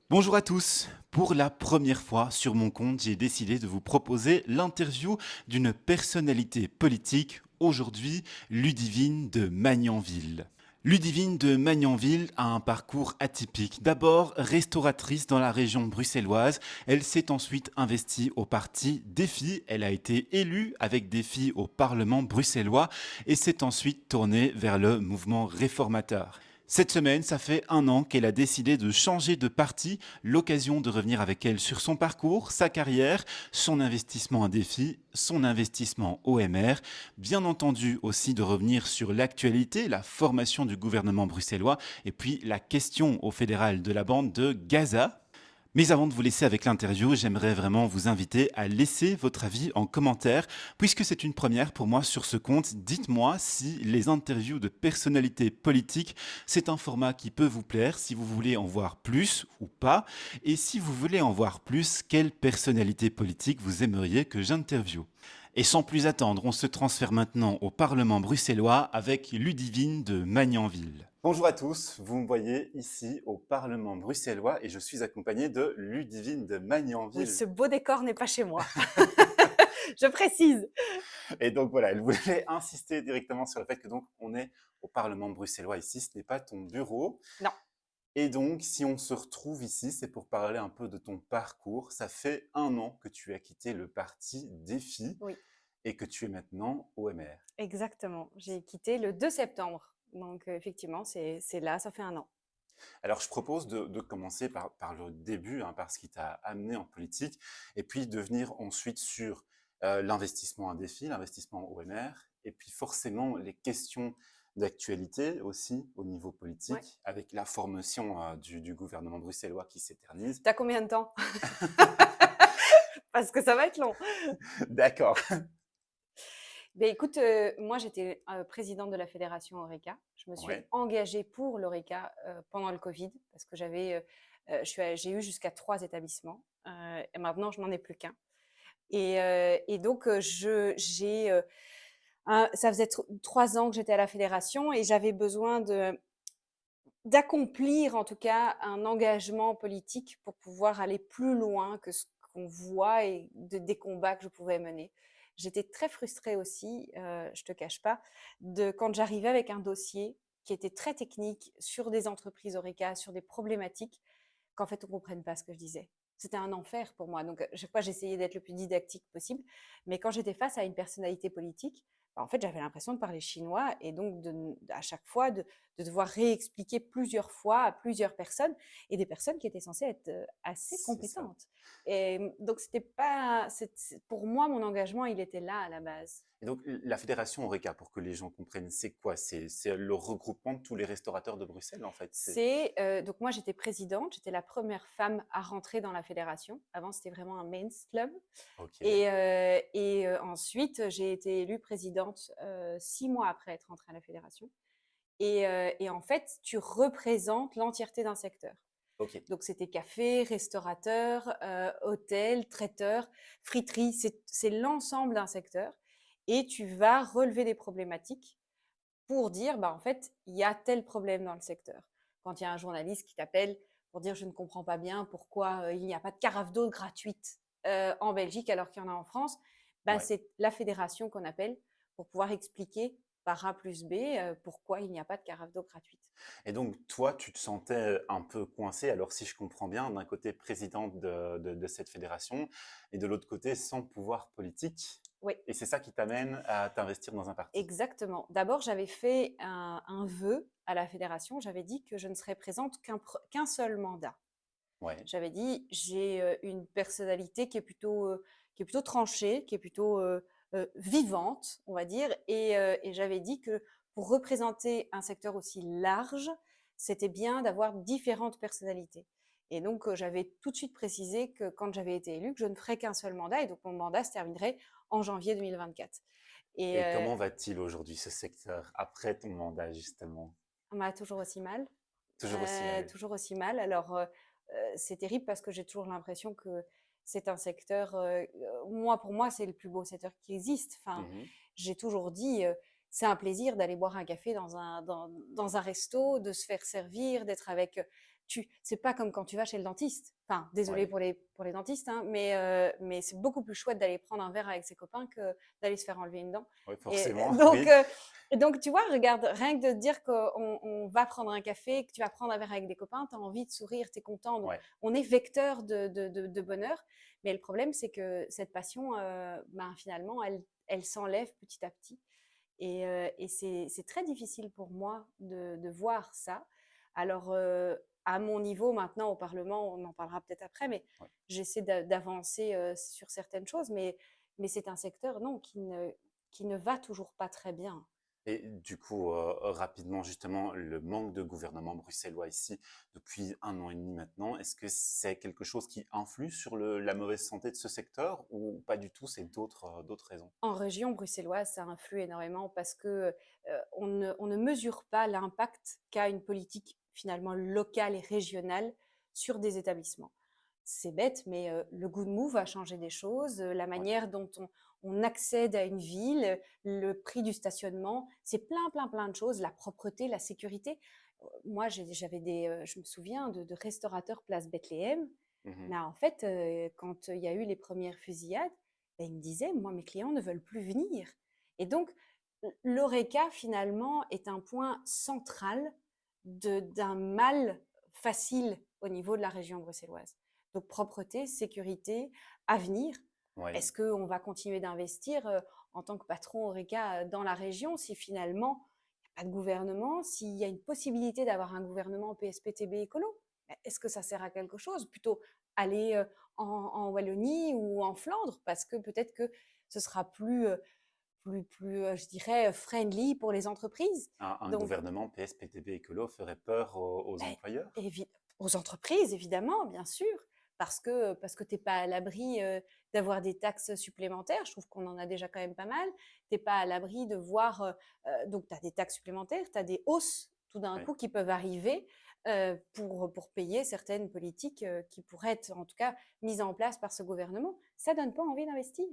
Bonjour à tous. Pour la première fois sur mon compte, j'ai décidé de vous proposer l'interview d'une personnalité politique, aujourd'hui Ludivine de Magnanville. Ludivine de Magnanville a un parcours atypique. D'abord restauratrice dans la région bruxelloise, elle s'est ensuite investie au parti Défi. Elle a été élue avec Défi au Parlement bruxellois et s'est ensuite tournée vers le mouvement réformateur. Cette semaine, ça fait un an qu'elle a décidé de changer de parti, l'occasion de revenir avec elle sur son parcours, sa carrière, son investissement à Défi, son investissement OMR, bien entendu aussi de revenir sur l'actualité, la formation du gouvernement bruxellois et puis la question au fédéral de la bande de Gaza. Mais avant de vous laisser avec l'interview, j'aimerais vraiment vous inviter à laisser votre avis en commentaire, puisque c'est une première pour moi sur ce compte. Dites-moi si les interviews de personnalités politiques, c'est un format qui peut vous plaire, si vous voulez en voir plus ou pas, et si vous voulez en voir plus, quelle personnalité politique vous aimeriez que j'interviewe. Et sans plus attendre, on se transfère maintenant au Parlement bruxellois avec Ludivine de Magnanville. Bonjour à tous, vous me voyez ici au Parlement bruxellois et je suis accompagné de Ludivine de Oui, Magnanville. ce beau décor n'est pas chez moi. Je précise. Et donc voilà, elle voulait insister directement sur le fait que donc on est au Parlement bruxellois ici, ce n'est pas ton bureau. Non, Et donc si on se retrouve ici, c'est pour parler un peu de ton parcours. Ça fait un an que tu as quitté le parti Défi oui, et que tu es maintenant OMR. exactement. J'ai quitté le 2 septembre. Donc, effectivement, c'est là, ça fait un an. Alors, je propose de commencer par le début, hein, par ce qui t'a amené en politique, et puis de venir ensuite sur l'investissement à défi, l'investissement OMR, et puis forcément les questions d'actualité aussi au niveau Ouais. politique, avec la formation du gouvernement bruxellois qui s'éternise. T'as combien de temps? Parce que ça va être long. D'accord. Ben écoute, moi, j'étais présidente de la fédération Horeca. Je me suis Ouais. engagée pour l'Horeca pendant le Covid parce que j'ai eu jusqu'à 3 établissements. Et maintenant, je n'en ai plus qu'un. Et donc, ça faisait 3 ans que j'étais à la fédération et j'avais besoin d'accomplir en tout cas un engagement politique pour pouvoir aller plus loin que ce qu'on voit et des combats que je pouvais mener. J'étais très frustrée aussi, je te cache pas, de quand j'arrivais avec un dossier qui était très technique sur des entreprises Horeca, sur des problématiques, qu'en fait on comprenne pas ce que je disais. C'était un enfer pour moi. Donc, chaque fois, j'essayais d'être le plus didactique possible. Mais quand j'étais face à une personnalité politique, bah, en fait, j'avais l'impression de parler chinois et donc à chaque fois de devoir réexpliquer plusieurs fois à plusieurs personnes et des personnes qui étaient censées être assez C'est ça. compétentes. Et donc, c'était pas, pour moi, mon engagement, il était là à la base. Et donc, la fédération Horeca, pour que les gens comprennent, c'est quoi? C'est le regroupement de tous les restaurateurs de Bruxelles, en fait. Donc moi j'étais présidente, j'étais la première femme à rentrer dans la fédération. Avant c'était vraiment un men's club. Ok. Ensuite j'ai été élue présidente 6 mois après être rentrée à la fédération. Et en fait tu représentes l'entièreté d'un secteur. Ok. Donc c'était café, restaurateur, hôtel, traiteur, friterie, c'est l'ensemble d'un secteur. Et tu vas relever des problématiques pour dire, bah, en fait, il y a tel problème dans le secteur. Quand il y a un journaliste qui t'appelle pour dire, je ne comprends pas bien pourquoi il n'y a pas de carafe d'eau gratuite en Belgique alors qu'il y en a en France, bah, Ouais. c'est la fédération qu'on appelle pour pouvoir expliquer par A plus B pourquoi il n'y a pas de carafe d'eau gratuite. Et donc, toi, tu te sentais un peu coincé, alors si je comprends bien, d'un côté présidente de cette fédération et de l'autre côté sans pouvoir politique. Oui, Et c'est ça qui t'amène à t'investir dans un parti. exactement. D'abord, j'avais fait un vœu à la fédération. J'avais dit que je ne serais présente qu'un seul mandat. Ouais. J'avais dit, j'ai une personnalité qui est plutôt tranchée, qui est plutôt vivante, on va dire. Et j'avais dit que pour représenter un secteur aussi large, c'était bien d'avoir différentes personnalités. Et donc, j'avais tout de suite précisé que quand j'avais été élue, que je ne ferais qu'un seul mandat. Et donc, mon mandat se terminerait en janvier 2024. Et Et comment va-t-il aujourd'hui, ce secteur, après ton mandat, justement? on m'a toujours aussi mal. Toujours aussi mal. Toujours aussi mal. Alors, c'est terrible parce que j'ai toujours l'impression que c'est un secteur, moi, pour moi, c'est le plus beau secteur qui existe. Enfin, Mhm. j'ai toujours dit, c'est un plaisir d'aller boire un café dans un resto, de se faire servir, d'être avec c'est pas comme quand tu vas chez le dentiste. Enfin, désolé Ouais, pour les dentistes, hein, mais c'est beaucoup plus chouette d'aller prendre un verre avec ses copains que d'aller se faire enlever une dent. ouais, Et forcément, donc, oui. euh, et donc, tu vois, regarde, rien que de te dire qu'on va prendre un café, que tu vas prendre un verre avec des copains, tu as envie de sourire, tu es content. Donc, Ouais. on est vecteur de bonheur. Mais le problème, c'est que cette passion, ben, finalement, elle s'enlève petit à petit. Et c'est très difficile pour moi de voir ça. Alors, à mon niveau, maintenant, au Parlement, on en parlera peut-être après, mais Ouais. j'essaie d'avancer sur certaines choses. Mais c'est un secteur, non, qui ne va toujours pas très bien. Et du coup, rapidement, justement, le manque de gouvernement bruxellois ici depuis 1 an et demi maintenant, est-ce que c'est quelque chose qui influe sur la mauvaise santé de ce secteur ou pas du tout, c'est d'autres raisons? En région bruxelloise, ça influe énormément parce que on ne mesure pas l'impact qu'a une politique finalement locale et régionale sur des établissements. C'est bête, mais le good move a changé des choses, la Ouais, manière dont on accède à une ville, le prix du stationnement, c'est plein, plein, plein de choses, la propreté, la sécurité. Moi, je me souviens de restaurateurs place Bethléem. mmh. Mais en fait, quand il y a eu les premières fusillades, ben, il me disait, moi, mes clients ne veulent plus venir. Et donc, l'ORECA, finalement, est un point central d'un mal facile au niveau de la région bruxelloise. Donc, propreté, sécurité, avenir. Ouais. Est-ce qu'on va continuer d'investir en tant que patron ORECA dans la région si finalement il n'y a pas de gouvernement, s'il y a une possibilité d'avoir un gouvernement PSPTB écolo? Est-ce que ça sert à quelque chose? Plutôt aller en Wallonie ou en Flandre, parce que peut-être que ce sera plus, je dirais, friendly pour les entreprises. Un Donc, gouvernement PS-PTB écolo ferait peur aux ben, employeurs? aux entreprises, évidemment, bien sûr, parce que tu n'es pas à l'abri d'avoir des taxes supplémentaires. Je trouve qu'on en a déjà quand même pas mal. Tu n'es pas à l'abri de voir, donc tu as des taxes supplémentaires, tu as des hausses tout d'un Oui. coup qui peuvent arriver pour payer certaines politiques qui pourraient être en tout cas mises en place par ce gouvernement. Ça donne pas envie d'investir.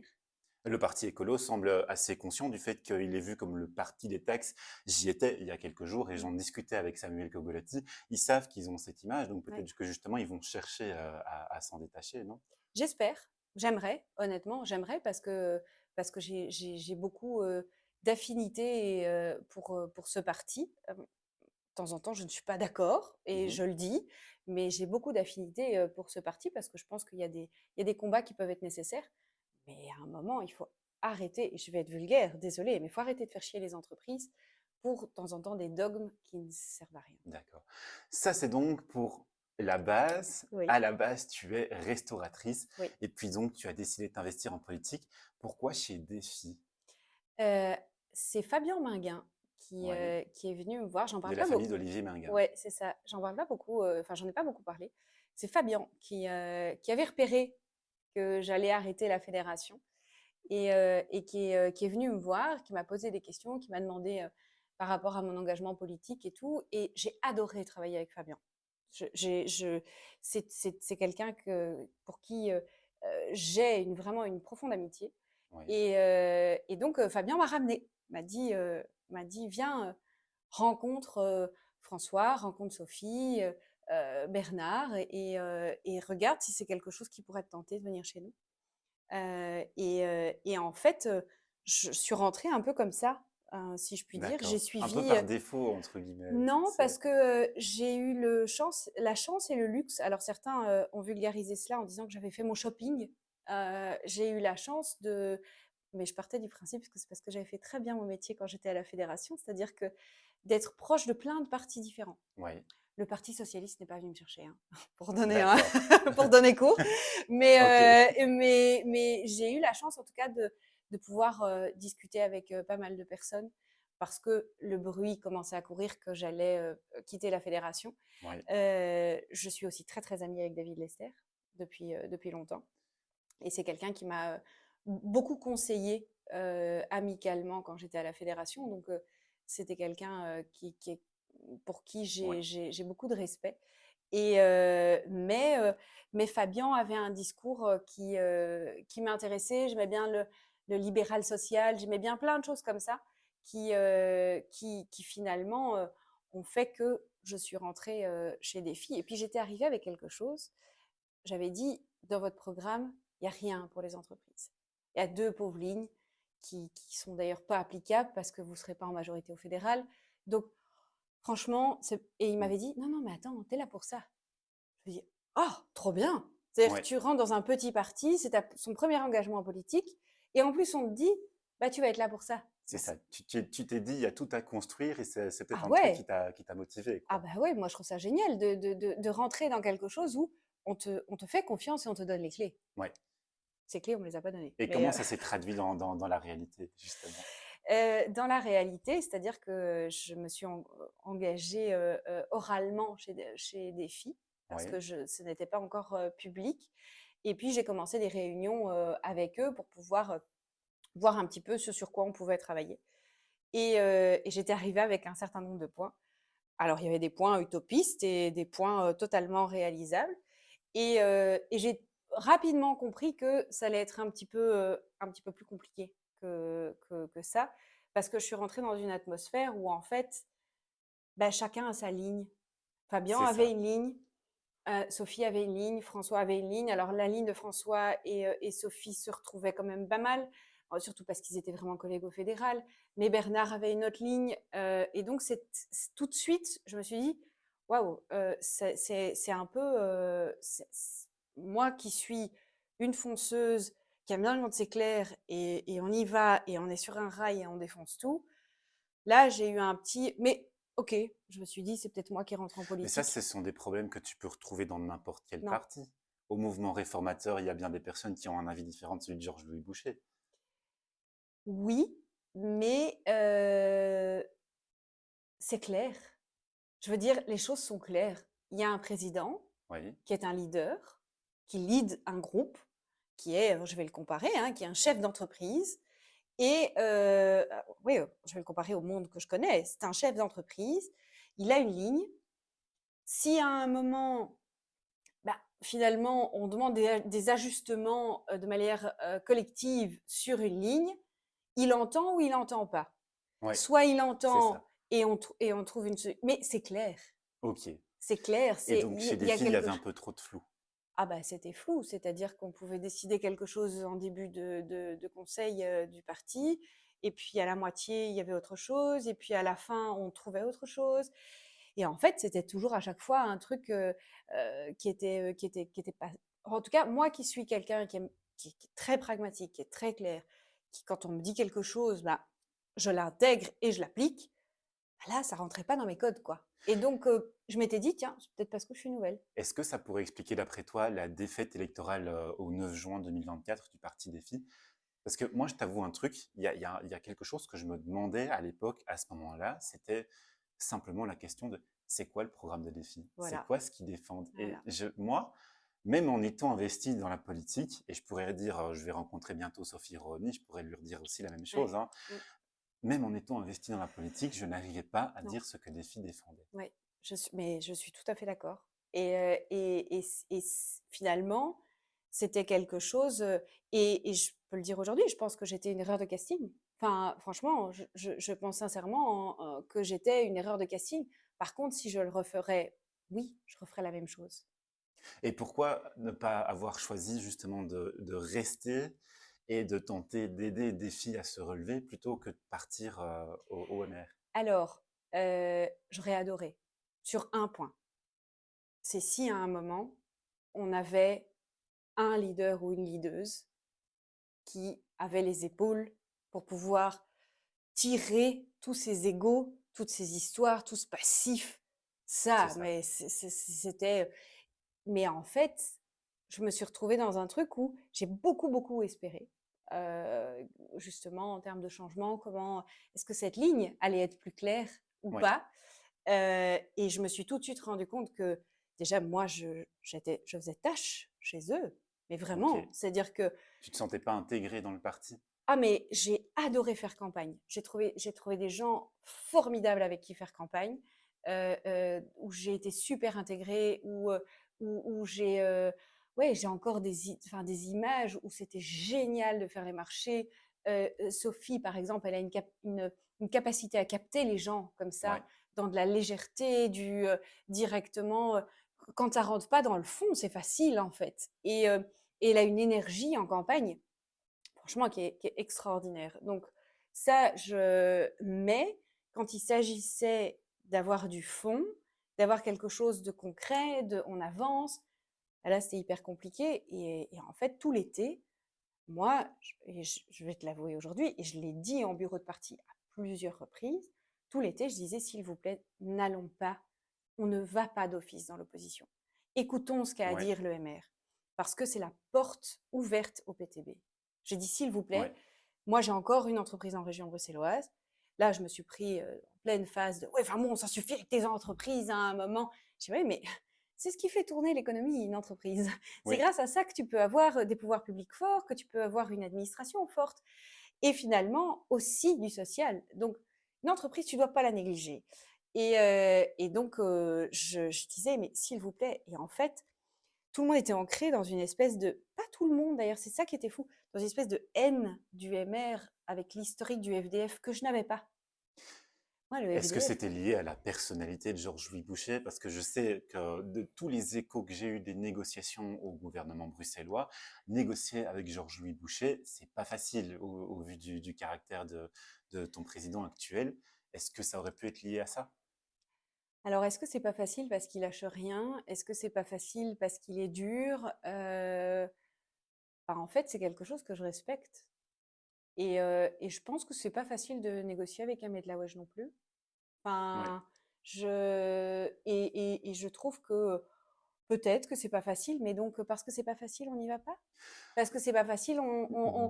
Le parti écolo semble assez conscient du fait qu'il est vu comme le parti des taxes. J'y étais il y a quelques jours et Mm. j'en discutais avec Samuel Kogolati. Ils savent qu'ils ont cette image, donc Ouais. peut-être que justement ils vont chercher à s'en détacher, non? J'espère, j'aimerais, honnêtement, j'aimerais parce que j'ai beaucoup d'affinités pour ce parti. De temps en temps, je ne suis pas d'accord et Mhm. je le dis, mais j'ai beaucoup d'affinités pour ce parti parce que je pense qu'il y a des combats qui peuvent être nécessaires. Mais à un moment, il faut arrêter, et je vais être vulgaire, désolée, mais il faut arrêter de faire chier les entreprises pour de temps en temps des dogmes qui ne servent à rien. D'accord. Ça, c'est donc pour la base. Oui, À la base, tu es restauratrice oui. et puis donc tu as décidé de t'investir en politique. Pourquoi chez Défi? Heu, c'est Fabien Minguin Oui, qui est venu me voir, j'en de parle la pas famille beaucoup. d'Olivier Minguin. Ouais, c'est ça, j'en parle pas beaucoup, enfin, j'en ai pas beaucoup parlé. C'est Fabien qui avait repéré que j'allais arrêter la fédération et qui est venu me voir, qui m'a posé des questions, qui m'a demandé, par rapport à mon engagement politique et tout, et j'ai adoré travailler avec Fabien. Je c'est quelqu'un pour qui, j'ai vraiment une profonde amitié. Oui, Et donc, Fabien m'a ramené, m'a dit: «Viens, rencontre, François, rencontre Sophie, Bernard et regarde si c'est quelque chose qui pourrait te tenter de venir chez nous». Et en fait, je suis rentrée un peu comme ça, si je puis dire. J'ai d'accord. Un peu suivi, par défaut, entre guillemets. non, parce que, j'ai eu la chance et le luxe, alors certains, ont vulgarisé cela en disant que j'avais fait mon shopping. J'ai eu la chance mais je partais du principe que c'est parce que j'avais fait très bien mon métier quand j'étais à la fédération, c'est-à-dire que d'être proche de plein de partis différents. Oui, Le Parti socialiste n'est pas venu me chercher, hein, pour donner un d'accord. pour donner cours, Ok. mais j'ai eu la chance en tout cas de pouvoir, discuter avec, pas mal de personnes parce que le bruit commençait à courir que j'allais, quitter la fédération. Oui, Je suis aussi très, très amie avec David Lester depuis longtemps et c'est quelqu'un qui m'a, beaucoup conseillé amicalement quand j'étais à la fédération, donc c'était quelqu'un, qui est pour qui oui, j'ai beaucoup de respect. Mais Fabien avait un discours qui m'intéressait. J'aimais bien le libéral social, j'aimais bien plein de choses comme ça qui finalement ont fait que je suis rentrée chez Défi. Et puis, j'étais arrivée avec quelque chose. J'avais dit, dans votre programme, il n'y a rien pour les entreprises. Il y a 2 pauvres lignes qui sont d'ailleurs pas applicables parce que vous ne serez pas en majorité au fédéral. Donc, franchement, et il Mm. m'avait dit, non, non, mais attends, tu es là pour ça. Je me dis, oh, trop bien. C'est-à-dire que Ouais, tu rentres dans un petit parti, c'est son premier engagement en politique, et en plus, on te dit, bah, tu vas être là pour ça. c'est ça. Tu t'es dit, il y a tout à construire et c'est peut-être Ah un truc ouais, qui t'a motivé, ah quoi. bah ouais, moi je trouve ça génial de rentrer dans quelque chose où on te fait confiance et on te donne les clés. Ouais. Ces clés, on ne me les a pas données. Et Mais comment ça s'est traduit dans la réalité, justement? dans la réalité, c'est-à-dire que je me suis engagée oralement chez Défi, parce Ouais, que ce n'était pas encore public. Et puis j'ai commencé des réunions avec eux pour pouvoir voir un petit peu ce sur quoi on pouvait travailler. Et j'étais arrivée avec un certain nombre de points. Alors, il y avait des points utopistes et des points totalement réalisables. Et j'ai rapidement compris que ça allait être un petit peu plus compliqué que ça, parce que je suis rentrée dans une atmosphère où, en fait, bah, chacun a sa ligne. Fabien c'est avait ça. une ligne, Sophie avait une ligne, François avait une ligne. Alors, la ligne de François et Sophie se retrouvaient quand même pas mal, surtout parce qu'ils étaient vraiment collègues au fédéral. Mais Bernard avait une autre ligne. Et donc, tout de suite, je me suis dit, waouh, c'est un peu. Moi qui suis une fonceuse, qui aime bien quand c'est clair, et on y va, et on est sur un rail et on défonce tout. Là, j'ai eu un petit. Mais ok, je me suis dit, c'est peut-être moi qui rentre en Mais ça, politique. ce sont des problèmes que tu peux retrouver dans n'importe quel Non. parti. Au mouvement réformateur, il y a bien des personnes qui ont un avis différent de celui de Georges-Louis Boucher. Oui, mais c'est clair. Je veux dire, les choses sont claires. Il y a un président Oui, qui est un leader, qui lead un groupe, qui est, je vais le comparer, hein, qui est un chef d'entreprise. Et oui, je vais le comparer au monde que je connais. C'est un chef d'entreprise. Il a une ligne. Si à un moment, bah, finalement, on demande des ajustements de manière collective sur une ligne, il entend ou il n'entend pas. ouais, Soit il c'est entend ça. et on trouve une solution. Mais c'est clair. Ok. C'est clair. Et donc, chez Il y a Défi, il y quelque avait un chose. peu trop de flou. Ah bah c'était flou, c'est-à-dire qu'on pouvait décider quelque chose en début de conseil du parti, et puis à la moitié il y avait autre chose, et puis à la fin on trouvait autre chose. Et en fait c'était toujours à chaque fois un truc qui était pas. En tout cas moi qui suis quelqu'un qui est très pragmatique, qui est très clair, qui quand on me dit quelque chose, bah je l'intègre et je l'applique. Bah là ça rentrait pas dans mes codes quoi. Et donc je m'étais dit tiens c'est peut-être parce que je suis nouvelle. Est-ce que ça pourrait expliquer, d'après toi, la défaite électorale au 9 juin 2024 du parti Défi? Parce que moi, je t'avoue un truc, il y a quelque chose que je me demandais à l'époque, à ce moment-là, c'était simplement la question de c'est quoi le programme de Défi? C'est Voilà, quoi ce qu'ils défendent? Et voilà. moi, même en étant investi dans la politique, et je pourrais dire, je vais rencontrer bientôt Sophie Roni, je pourrais lui redire aussi la même chose, Ouais. hein, Mmh. même en étant investi dans la politique, je n'arrivais pas à Non, dire ce que Défi défendait. ouais, mais je suis tout à fait d'accord. Finalement, c'était quelque chose, et je peux le dire aujourd'hui, je pense que j'étais une erreur de casting. Enfin, franchement, je pense sincèrement que j'étais une erreur de casting. Par contre, si je le referais, oui, je referais la même chose. Et pourquoi ne pas avoir choisi justement de rester et de tenter d'aider des filles à se relever plutôt que de partir au OMR? Alors, j'aurais adoré, sur un point. C'est si à un moment, on avait un leader ou une leaduse qui avait les épaules pour pouvoir tirer tous ces égos, toutes ces histoires, tout ce passif. C'est Ça, ça. mais c'était. Mais en fait, je me suis retrouvée dans un truc où j'ai beaucoup, beaucoup espéré. Justement, en termes de changement, comment est-ce que cette ligne allait être plus claire ou Oui, pas. Et je me suis tout de suite rendu compte que déjà, moi, je faisais tâche chez eux. Mais ok. vraiment, c'est-à-dire que Tu te sentais pas intégré dans le parti? ah mais j'ai adoré faire campagne. J'ai trouvé des gens formidables avec qui faire campagne, où j'ai été super intégrée, où j'ai encore des images où c'était génial de faire les marchés. Sophie, par exemple, elle a une capacité à capter les gens comme Ouais, ça. dans de la légèreté, directement. Quand ça rentre pas dans le fond, c'est facile en fait. Et elle a une énergie en campagne, franchement, qui est extraordinaire. Donc ça, mais quand il s'agissait d'avoir du fond, d'avoir quelque chose de concret, on avance, là, c'était hyper compliqué. Et en fait, tout l'été, moi, je vais te l'avouer aujourd'hui, et je l'ai dit en bureau de parti à plusieurs reprises, tout l'été, je disais, s'il vous plaît, n'allons pas, on ne va pas d'office dans l'opposition. Écoutons ce qu'a à Ouais, dire le MR, parce que c'est la porte ouverte au PTB. J'ai dit, s'il vous plaît, ouais. moi j'ai encore une entreprise en région bruxelloise. Là, je me suis pris en pleine phase de, ouais, enfin bon, ça suffit avec tes entreprises à un moment. Je dis, oui, mais c'est ce qui fait tourner l'économie, une entreprise. C'est Oui. grâce à ça que tu peux avoir des pouvoirs publics forts, que tu peux avoir une administration forte et finalement aussi du social. Donc, une entreprise, tu ne dois pas la négliger. Et donc, je disais, mais s'il vous plaît, et en fait, tout le monde était ancré dans une espèce de, pas tout le monde d'ailleurs, c'est ça qui était fou, dans une espèce de haine du MR avec l'historique du FDF que je n'avais pas. Moi, le Est-ce que FDF, c'était lié à la personnalité de Georges-Louis Boucher? Parce que je sais que de tous les échos que j'ai eus des négociations au gouvernement bruxellois, négocier avec Georges-Louis Boucher, c'est pas facile au vu du caractère de ton président actuel. Est-ce que ça aurait pu être lié à ça? alors, est-ce que c'est pas facile parce qu'il lâche rien? Est-ce que c'est pas facile parce qu'il est dur? Bah, en fait, c'est quelque chose que je respecte. Et je pense que c'est pas facile de négocier avec Ahmed Laouaj non plus. Oui. Enfin, et je trouve que peut-être que c'est pas facile, mais donc parce que c'est pas facile, on n'y va pas. Parce que c'est pas facile,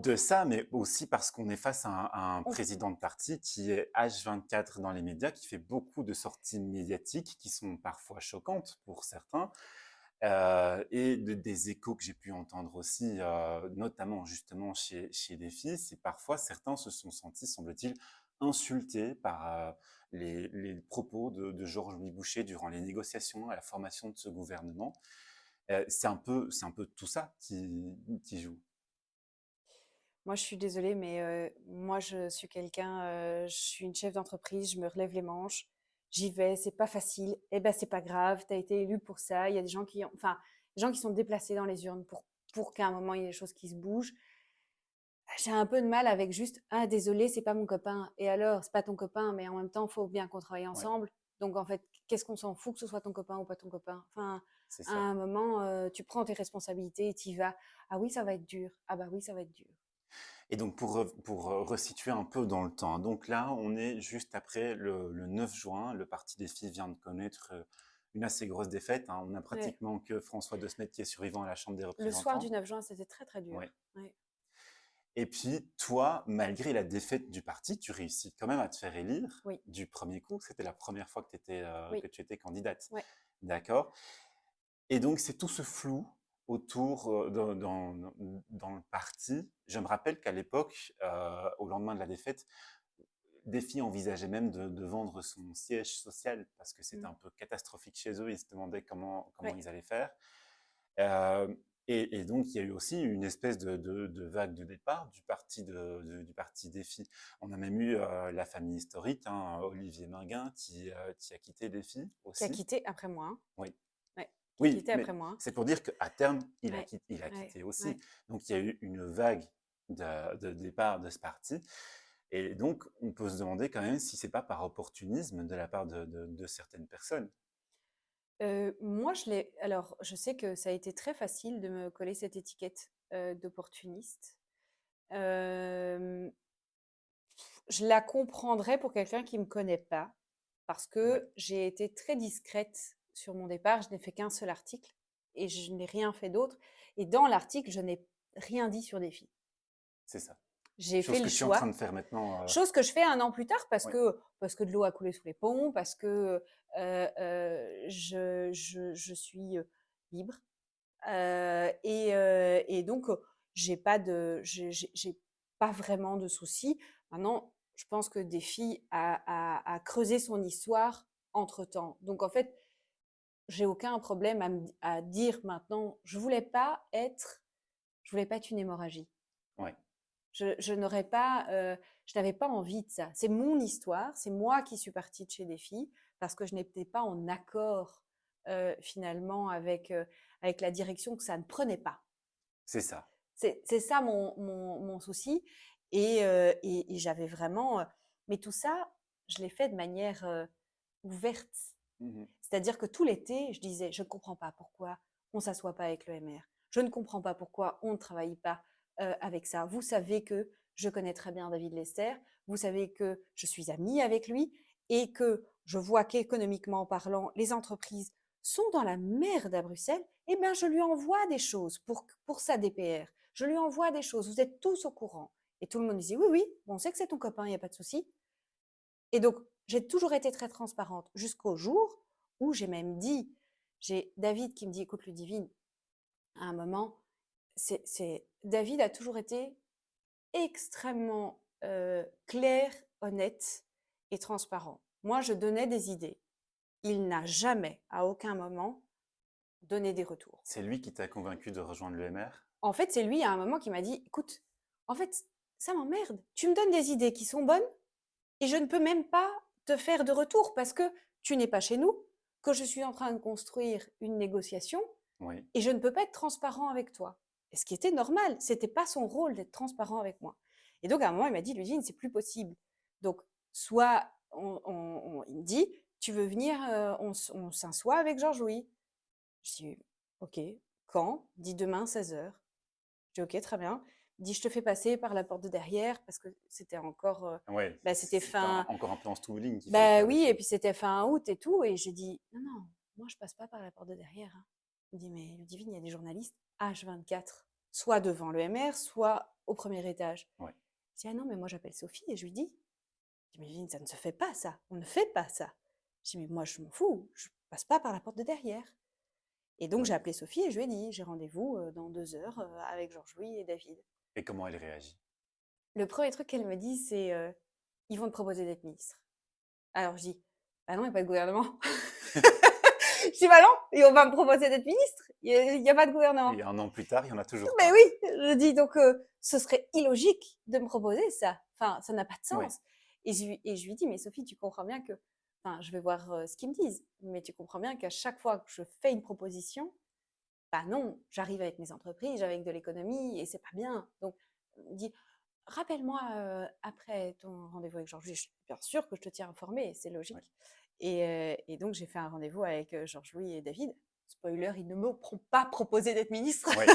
De ça, mais aussi parce qu'on est face à un on f- président de parti qui est H24 dans les médias, qui fait beaucoup de sorties médiatiques qui sont parfois choquantes pour certains. Et des échos que j'ai pu entendre aussi, notamment justement chez les filles, c'est parfois certains se sont sentis, semble-t-il, insultés par les propos de Georges-Louis Boucher durant les négociations à la formation de ce gouvernement. C'est un peu tout ça qui joue. Moi, je suis désolée, mais moi, je suis quelqu'un, je suis une chef d'entreprise, je me relève les manches, j'y vais, c'est pas facile. Eh ben, c'est pas grave, tu as été élu pour ça. Il y a des gens enfin, des gens qui sont déplacés dans les urnes pour qu'à un moment, il y ait des choses qui se bougent. J'ai un peu de mal avec juste, ah, désolé, c'est pas mon copain. Et alors, c'est pas ton copain, mais en même temps, il faut bien qu'on travaille Ouais, ensemble. Donc, en fait, qu'est-ce qu'on s'en fout que ce soit ton copain ou pas ton copain? Enfin, c'est à ça. un moment, tu prends tes responsabilités et tu y vas. Ah oui, ça va être dur. Ah bah oui, ça va être dur. Et donc pour resituer un peu dans le temps, donc là on est juste après le 9 juin, le Parti des filles vient de connaître une assez grosse défaite, hein. On a Ouais. pratiquement que François De Smet qui est survivant à la Chambre des Le soir du représentants. 9 juin, c'était très, très dur. Ouais. Ouais. Et puis toi, malgré la défaite du parti, tu réussis quand même à te faire élire Oui, du premier coup. C'était la première fois que oui, tu étais candidate. ouais. D'accord. Et donc, c'est tout ce flou autour dans le parti. Je me rappelle qu'à l'époque, au lendemain de la défaite, Défi envisageait même de vendre son siège social parce que c'était Mmh. un peu catastrophique chez eux. Ils se demandaient comment Ouais. ils allaient faire. Euh, et donc, il y a eu aussi une espèce de vague de départ du parti Défi. On a même eu la famille historique, hein, Olivier Minguin, qui a quitté Défi Qui a aussi. quitté après moi, hein. Oui. Ouais, qui a Oui, quitté mais après moi, hein. c'est pour dire qu'à terme, Ouais, il a ouais, quitté aussi. ouais. Donc, il y a eu une vague de départ de ce parti. Et donc, on peut se demander quand même si c'est pas par opportunisme de la part de certaines personnes. Moi, alors, je sais que ça a été très facile de me coller cette étiquette, d'opportuniste. Hem, je la comprendrais pour quelqu'un qui me connaît pas, parce Ouais, que j'ai été très discrète sur mon départ. Je n'ai fait qu'un seul article et je n'ai rien fait d'autre et dans l'article, je n'ai rien dit sur des filles. c'est ça. J'ai fait Chose le que tu es en train choix. de faire maintenant. Chose que je fais un an plus tard Ouais. parce que de l'eau a coulé sous les ponts, parce que je suis libre. Et donc, j'ai pas vraiment de soucis. Maintenant, je pense que Défi a creusé son histoire entre-temps. Donc, en fait, j'ai aucun problème à dire maintenant, je voulais pas être une hémorragie. Ouais. Je n'aurais pas, je n'avais pas envie de ça. C'est mon histoire, c'est moi qui suis partie de chez Défi. parce que je n'étais pas en accord finalement avec la direction, que ça ne prenait pas. C'est ça. C'est ça mon souci. Et j'avais vraiment. Mais tout ça, je l'ai fait de manière ouverte. Mhm. C'est-à-dire que tout l'été, je disais, je ne comprends pas pourquoi on ne s'assoit pas avec l'EMR. Je ne comprends pas pourquoi on ne travaille pas avec ça. Vous savez que je connais très bien David Lester. Vous savez que je suis amie avec lui et que je vois qu'économiquement parlant, les entreprises sont dans la merde à Bruxelles. Eh bien, je lui envoie des choses pour sa DPR. Je lui envoie des choses. Vous êtes tous au courant. Et tout le monde disait, oui, oui, on sait que c'est ton copain, il n'y a pas de souci. Et donc, j'ai toujours été très transparente jusqu'au jour où j'ai même dit, j'ai David qui me dit, écoute Ludivine, à un moment, David a toujours été extrêmement clair, honnête et transparent. Moi, je donnais des idées. Il n'a jamais, à aucun moment, donné des retours. C'est lui qui t'a convaincu de rejoindre l'EMR? En fait, c'est lui, à un moment, qui m'a dit, écoute, en fait, ça m'emmerde. Tu me donnes des idées qui sont bonnes et je ne peux même pas te faire de retour parce que tu n'es pas chez nous, que je suis en train de construire une négociation Oui. et je ne peux pas être transparent avec toi. Et ce qui était normal, c'était pas son rôle d'être transparent avec moi. Et donc à un moment, il m'a dit, Ludivine, c'est plus possible. Donc soit il me dit, tu veux venir, on s'assoit avec Georges-Louis. Je dis, ok, quand? Il dit demain 16h. Je dis, ok, très bien. Il dit, je te fais passer par la porte de derrière parce que c'était encore, Ouais, c'était c'était fin, encore un peu en stooling qu'il fallait bah faire les oui, et choses. puis c'était fin août et tout. Et j'ai dit, non, non, moi je passe pas par la porte de derrière, hein. Il me dit, mais Ludivine, il y a des journalistes H24, soit devant le MR, soit au premier étage. Ouais. Je dis, ah non, mais moi j'appelle Sophie et je lui dis, mais Ludivine, ça ne se fait pas ça, on ne fait pas ça. Je dis, mais moi je m'en fous, je passe pas par la porte de derrière. Et donc j'ai Oui. appelé Sophie et je lui ai dit, j'ai rendez-vous dans 2 heures avec Georges-Louis et David. Et comment elle réagit? Le premier truc qu'elle me dit, c'est, ils vont te proposer d'être ministre. Alors je dis, bah non, il n'y a pas de gouvernement. Je dis, bah non, et on va me proposer d'être ministre. Il n'y a pas de gouvernement. Et un an plus tard, il n'y en a toujours Mais pas. oui, je dis donc, ce serait illogique de me proposer ça. Enfin, ça n'a pas de Oui. sens. Et je lui dis, mais Sophie, tu comprends bien que, enfin, je vais voir ce qu'ils me disent, mais tu comprends bien qu'à chaque fois que je fais une proposition, bah non, j'arrive avec mes entreprises, j'arrive avec de l'économie et c'est pas bien. Donc, il me dit, rappelle-moi après ton rendez-vous avec Georges-Louis. Je suis bien sûr que je te tiens informé, c'est logique. Ouais. Et donc, j'ai fait un rendez-vous avec Georges-Louis et David. Spoiler, ils ne m'ont pas proposé d'être ministre. Ouais.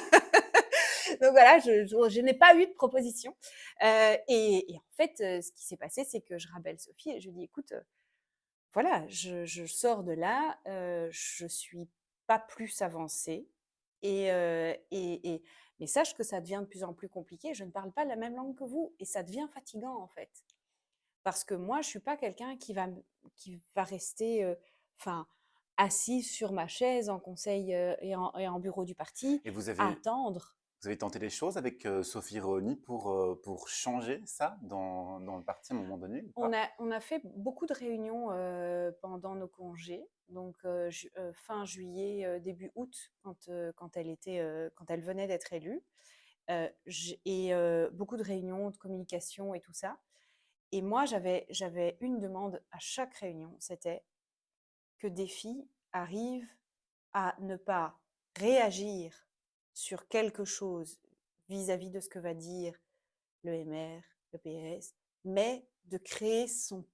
Donc voilà, je n'ai pas eu de proposition. Et en fait, ce qui s'est passé, c'est que je rappelle Sophie et je lui dis, écoute, voilà, je sors de là, je suis pas plus avancée. Mais sache que ça devient de plus en plus compliqué. Je ne parle pas la même langue que vous et ça devient fatigant en fait. Parce que moi, je suis pas quelqu'un qui va rester enfin, assis sur ma chaise en conseil et en bureau du parti Et à attendre. vous avez tenté les choses avec Sophie Réauny pour changer ça dans le parti à un moment donné ou On pas? a, on a fait beaucoup de réunions pendant nos congés, donc fin juillet, début août, quand elle venait d'être élue, et beaucoup de réunions, de communication et tout ça. Et moi, j'avais une demande à chaque réunion, c'était que des filles arrivent à ne pas réagir sur quelque chose vis-à-vis de ce que va dire le MR, le PS, mais de créer son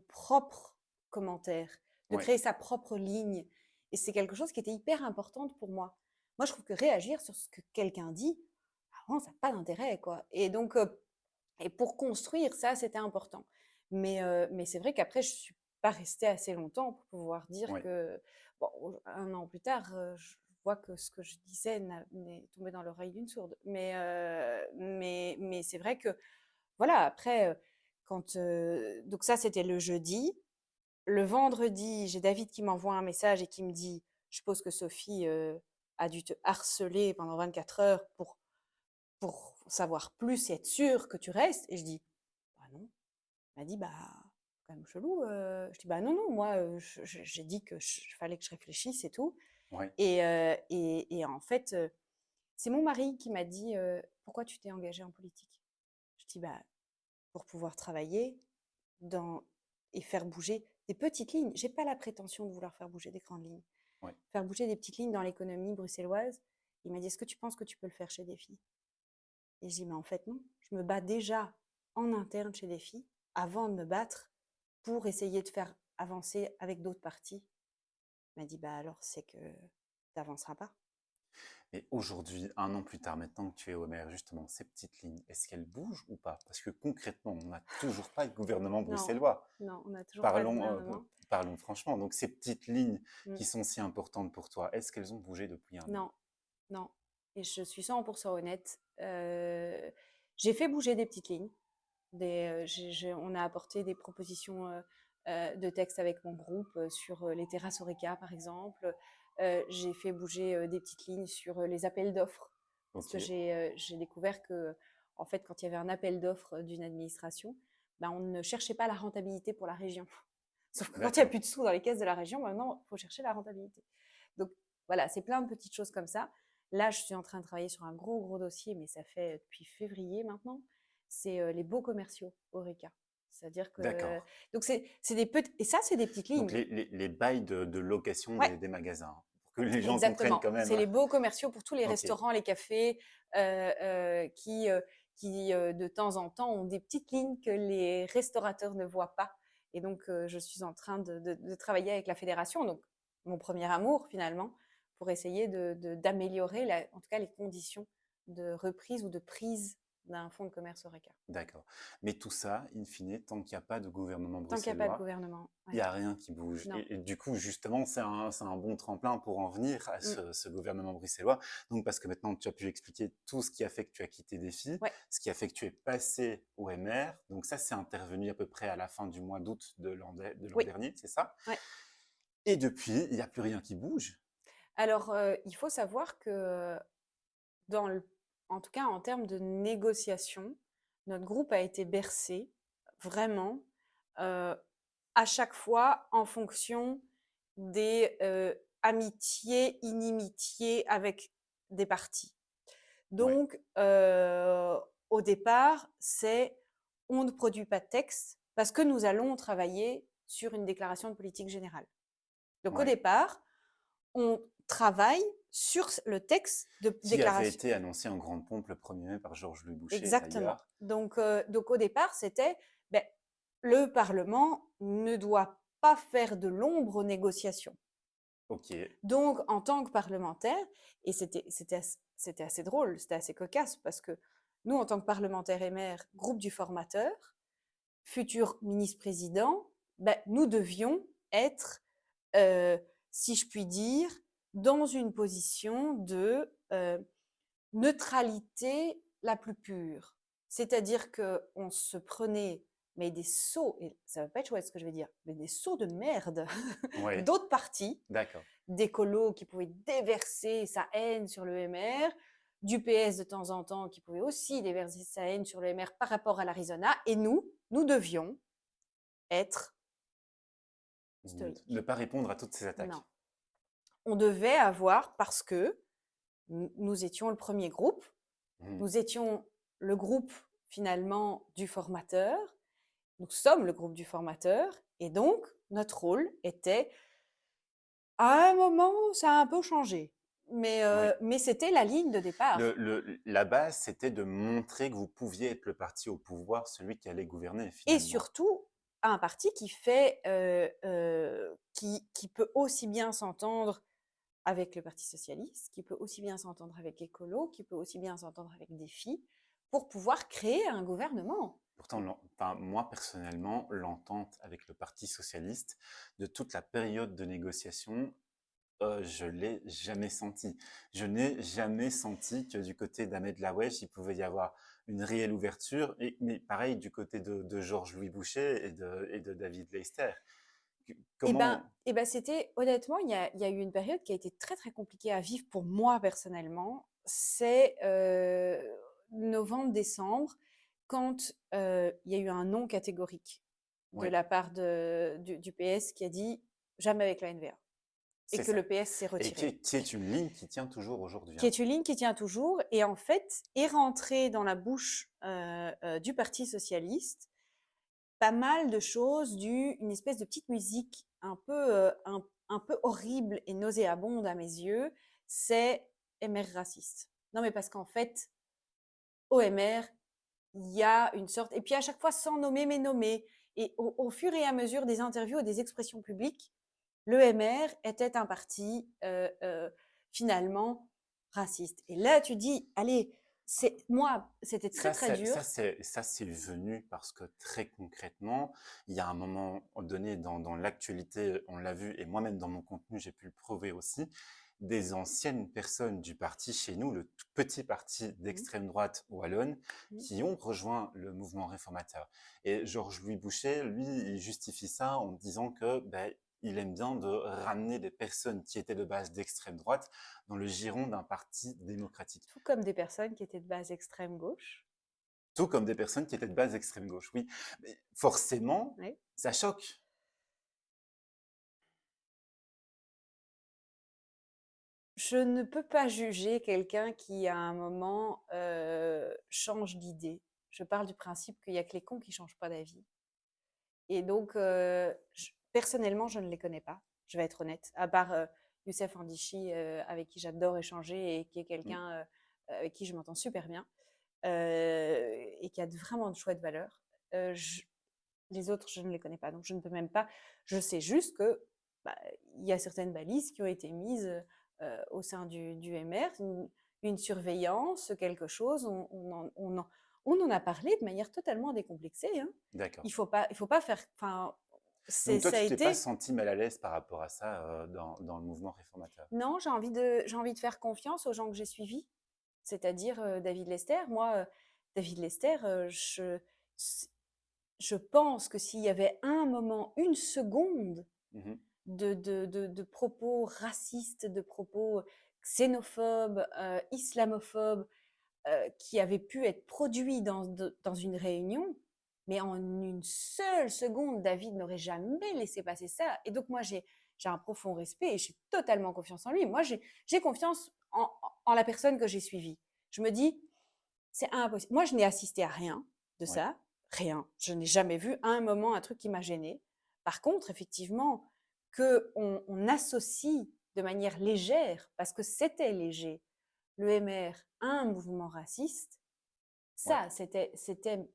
propre commentaire, de Oui. créer sa propre ligne. Et c'est quelque chose qui était hyper important pour moi. Moi, je trouve que réagir sur ce que quelqu'un dit, vraiment, ça n'a pas d'intérêt, quoi. Et donc, et pour construire ça, c'était important. Mais c'est vrai qu'après, je ne suis pas restée assez longtemps pour pouvoir dire Oui. que, bon, un an plus tard, je vois que ce que je disais n'est tombé dans l'oreille d'une sourde. Mais c'est vrai que, voilà, après, donc ça, c'était le jeudi. Le vendredi, j'ai David qui m'envoie un message et qui me dit, je suppose que Sophie a dû te harceler pendant 24 heures pour savoir plus et être sûr que tu restes. Et je dis, bah non. Elle m'a dit, bah, quand même chelou. Je dis, bah non, non, moi, j'ai dit que fallait que je réfléchisse et tout. Oui. Et en fait, c'est mon mari qui m'a dit, pourquoi tu t'es engagée en politique? Je dis, bah, pour pouvoir travailler et faire bouger des petites lignes. J'ai pas la prétention de vouloir faire bouger des grandes lignes. Ouais. Faire bouger des petites lignes dans l'économie bruxelloise. Il m'a dit, est-ce que tu penses que tu peux le faire chez Défi? Et je dis, mais en fait, non. Je me bats déjà en interne chez Défi avant de me battre pour essayer de faire avancer avec d'autres partis. Il m'a dit, bah alors, c'est que tu n'avanceras pas. Et aujourd'hui, 1 an plus tard, maintenant que tu es au maire, justement, ces petites lignes, est-ce qu'elles bougent ou pas? Parce que concrètement, on n'a toujours pas de gouvernement Non, bruxellois. non, on n'a toujours pas de Parlons, gouvernement. parlons franchement. Donc, ces petites lignes Mm. qui sont si importantes pour toi, est-ce qu'elles ont bougé depuis 1 an? Non, non. Et je suis 100% honnête. J'ai fait bouger des petites lignes. On a apporté des propositions de texte avec mon groupe sur les terrasses Horeca, par exemple. J'ai fait bouger des petites lignes sur les appels d'offres. Parce Ok, que j'ai découvert que, en fait, quand il y avait un appel d'offres d'une administration, ben, on ne cherchait pas la rentabilité pour la région. Sauf que quand il n'y a d'accord. plus de sous dans les caisses de la région, maintenant, il faut chercher la rentabilité. Donc, voilà, c'est plein de petites choses comme ça. Là, je suis en train de travailler sur un gros dossier, mais ça fait depuis février maintenant. C'est les baux commerciaux Horeca. C'est-à-dire que. D'accord. Donc, c'est des petites. Et ça, c'est des petites Donc, lignes. les bails de location Ouais, des magasins, hein, pour que les gens comprennent exactement. quand même, C'est hein. les baux commerciaux pour tous les Ok, restaurants, les cafés qui, de temps en temps, ont des petites lignes que les restaurateurs ne voient pas. Et donc, je suis en train de travailler avec la fédération, donc mon premier amour finalement, pour essayer d'améliorer, en tout cas, les conditions de reprise ou de prise d'un fonds de commerce Horeca. d'accord. Mais tout ça, in fine, tant qu'il n'y a pas de gouvernement Tant qu'il n'y a pas de bruxellois, gouvernement, il ouais. n'y a rien qui bouge. Non. Et du coup, justement, c'est un bon tremplin pour en venir à Mm. ce gouvernement bruxellois. Donc, parce que maintenant, tu as pu expliquer tout ce qui a fait que tu as quitté Défi, Ouais, ce qui a fait que tu es passé au MR. Donc, ça, c'est intervenu à peu près à la fin du mois d'août de l'an oui, dernier, c'est ça? ouais. Et depuis, il n'y a plus rien qui bouge. Alors, il faut savoir que dans le en tout cas en termes de négociation, notre groupe a été bercé vraiment, heu, à chaque fois en fonction des, amitiés, inimitiés avec des partis. Ouais, Donc, au départ, c'est: «On ne produit pas de texte parce que nous allons travailler sur une déclaration de politique générale». Donc au ouais. départ, on travaille sur le texte de Qui avait déclaration. été annoncé en grande pompe le 1er mai par Georges-Louis Boucher, Exactement. d'ailleurs. Donc au départ, c'était, ben, le Parlement ne doit pas faire de l'ombre aux négociations. Ok, Donc, en tant que parlementaire, et c'était assez drôle, c'était assez cocasse, parce que nous, en tant que parlementaires et maires, groupe du formateur, futur ministre-président, ben, nous devions être, euh, si je puis dire, dans une position de neutralité la plus pure. C'est-à-dire qu'on se prenait mais des sauts, et ça va pas être chouette ce que je vais dire, mais des sauts de merde ouais, d'autres partis, d'accord. d'écolos qui pouvaient déverser sa haine sur le MR, du PS de temps en temps qui pouvait aussi déverser sa haine sur le MR par rapport à l'Arizona, et nous devions être Ne stoïques. pas répondre à toutes ces Non. attaques. On devait avoir, parce que nous étions le premier groupe, Hmm. nous étions le groupe finalement du formateur, nous sommes le groupe du formateur, et donc notre rôle était, à un moment, ça a un peu changé, Oui. mais c'était la ligne de départ. La base, c'était de montrer que vous pouviez être le parti au pouvoir, celui qui allait gouverner Et finalement. surtout, un parti qui fait, qui peut aussi bien s'entendre avec le Parti socialiste, qui peut aussi bien s'entendre avec Écolo, qui peut aussi bien s'entendre avec Défi, pour pouvoir créer un gouvernement. Pourtant, enfin, moi personnellement, l'entente avec le Parti socialiste, de toute la période de négociation, je l'ai jamais senti. Je n'ai jamais senti que du côté d'Ahmed Laouech, il pouvait y avoir une réelle ouverture. Mais pareil du côté de Georges-Louis Boucher et de David Leister. Comment... Eh ben, c'était honnêtement, il y a eu une période qui a été très très compliquée à vivre pour moi personnellement. C'est novembre-décembre, quand il y a eu un non catégorique de Oui, la part du PS qui a dit jamais avec la NVA, et c'est que ça. le PS s'est Et retiré. qui est une ligne qui tient toujours aujourd'hui, Qui hein. est une ligne qui tient toujours, et en fait est rentrée dans la bouche du Parti socialiste pas mal de choses une espèce de petite musique un peu horrible et nauséabonde à mes yeux, c'est MR raciste. Non, mais parce qu'en fait, OMR, il y a une sorte, et puis à chaque fois sans nommer, mais nommer, et au fur et à mesure des interviews et des expressions publiques, l'EMR était un parti finalement raciste. Et là, tu dis, allez, moi, c'était très très dur. Ça, c'est venu parce que très concrètement, il y a un moment donné dans l'actualité, on l'a vu, et moi-même dans mon contenu, j'ai pu le prouver aussi, des anciennes personnes du parti chez nous, le tout petit parti Mhm, d'extrême droite wallonne, mhm. qui ont rejoint le mouvement réformateur. Et Georges-Louis Boucher, lui, il justifie ça en disant que il aime bien de ramener des personnes qui étaient de base d'extrême droite dans le giron d'un parti démocratique. Tout comme des personnes qui étaient de base extrême gauche. Tout comme des personnes qui étaient de base extrême gauche, oui. Mais forcément, Oui. ça choque. Je ne peux pas juger quelqu'un qui, à un moment, change d'idée. Je parle du principe qu'il y a que les cons qui changent pas d'avis. Et donc, personnellement, je ne les connais pas. Je vais être honnête. À part Youssef Handichy, avec qui j'adore échanger et qui est Mm. quelqu'un avec qui je m'entends super bien et qui a vraiment de chouettes valeurs. Les autres, je ne les connais pas, donc je ne peux même pas. Je sais juste que bah, il y a certaines balises qui ont été mises au sein du MR, une surveillance, quelque chose. On en a parlé de manière totalement décomplexée. Hein. D'accord. Il faut pas faire. Enfin, Donc toi, ça a tu t'es pas été. senti mal à l'aise par rapport à ça dans le mouvement réformateur. Non, j'ai envie de faire confiance aux gens que j'ai suivis, c'est-à-dire David Lester. Moi, David Lester, je pense que s'il y avait un moment, une seconde Mhm. de propos racistes, de propos xénophobes, islamophobes, qui avaient pu être produits dans une réunion, mais en une seule seconde, David n'aurait jamais laissé passer ça. Et donc moi, j'ai un profond respect et j'ai totalement confiance en lui. Moi, j'ai confiance en la personne que j'ai suivie. Je me dis, c'est impossible. Moi, je n'ai assisté à rien de Ouais. ça, rien. Je n'ai jamais vu à un moment un truc qui m'a gêné. Par contre, effectivement, on associe de manière légère, parce que c'était léger, le MR à un mouvement raciste, Ouais. ça, c'était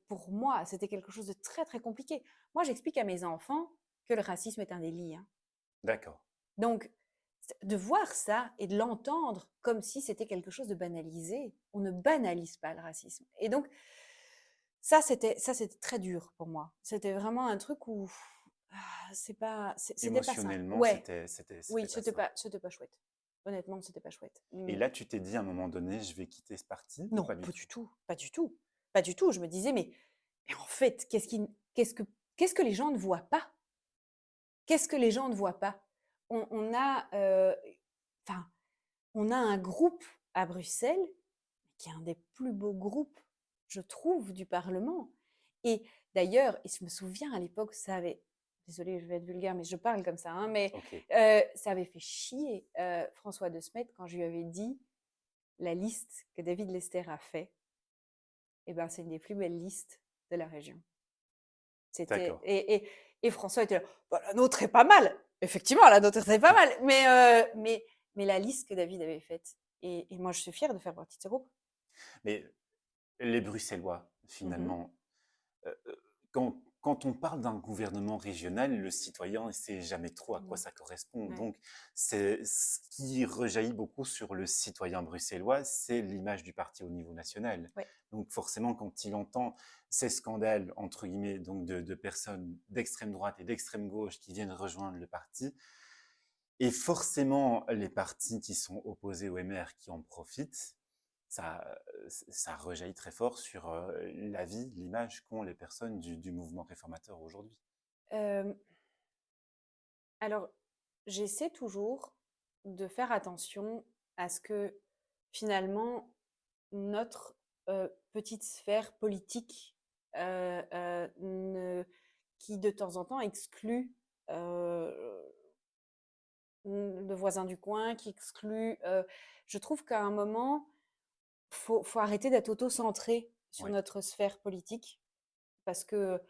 pour moi, c'était quelque chose de très très compliqué. Moi, j'explique à mes enfants que le racisme est un délit. Hein. D'accord. Donc, de voir ça et de l'entendre comme si c'était quelque chose de banalisé, on ne banalise pas le racisme. Et donc, ça, c'était très dur pour moi. C'était vraiment un truc où c'était pas simple. Émotionnellement, Ouais, c'était oui, pas simple. c'était pas chouette. Honnêtement, c'était pas chouette. Et là, tu t'es dit à un moment donné, je vais quitter ce parti ou Non, pas du pas tout? du tout, pas du tout, pas du tout. Je me disais, mais en fait, qu'est-ce que, qu'est-ce que les gens ne voient pas? Qu'est-ce que les gens ne voient pas? On a, enfin, on a un groupe à Bruxelles qui est un des plus beaux groupes, je trouve, du Parlement. Et d'ailleurs, et je me souviens à l'époque, ça avait, désolée, je vais être vulgaire, mais je parle comme ça, hein, mais Ok. ça avait fait chier François de Smet quand je lui avais dit la liste que David Lester a fait. Eh ben, c'est une des plus belles listes de la région. C'était D'accord. et François était là: «Bah, la nôtre est pas mal!» Effectivement, la nôtre est pas mal, mais la liste que David avait faite et moi je suis fière de faire partie de ce groupe. Mais les Bruxellois, Mmh. finalement, quand on parle d'un gouvernement régional, le citoyen ne sait jamais trop à quoi Non. ça correspond. Ouais. Donc, c'est ce qui rejaillit beaucoup sur le citoyen bruxellois, c'est l'image du parti au niveau national. Ouais. Donc, forcément, quand il entend ces scandales, entre guillemets, donc de personnes d'extrême droite et d'extrême gauche qui viennent rejoindre le parti, et forcément les partis qui sont opposés au MR qui en profitent, ça, ça rejaillit très fort sur la vie, l'image qu'ont les personnes du mouvement réformateur aujourd'hui. Hem, alors, j'essaie toujours de faire attention à ce que, finalement, notre, petite sphère politique, ne qui de temps en temps exclut, heu le voisin du coin qui exclut. Je trouve qu'à un moment, faut arrêter d'être auto-centré sur Oui, notre sphère politique parce que,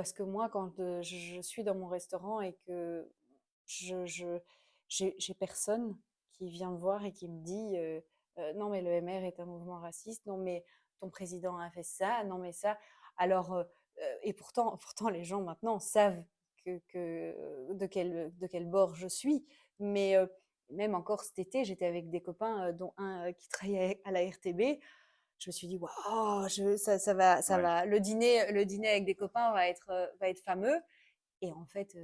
parce que moi, quand je suis dans mon restaurant et que je j'ai personne qui vient me voir et qui me dit, «Non, mais le MR est un mouvement raciste. Non, mais ton président a fait ça. Non, mais ça». Alors, et pourtant pourtant les gens maintenant savent de quel bord je suis. Mais, même encore cet été, j'étais avec des copains, dont un, qui travaillait à la RTB. Je me suis dit: «Waouh, je ça Ouais. va le dîner avec des copains va être fameux». Et en fait,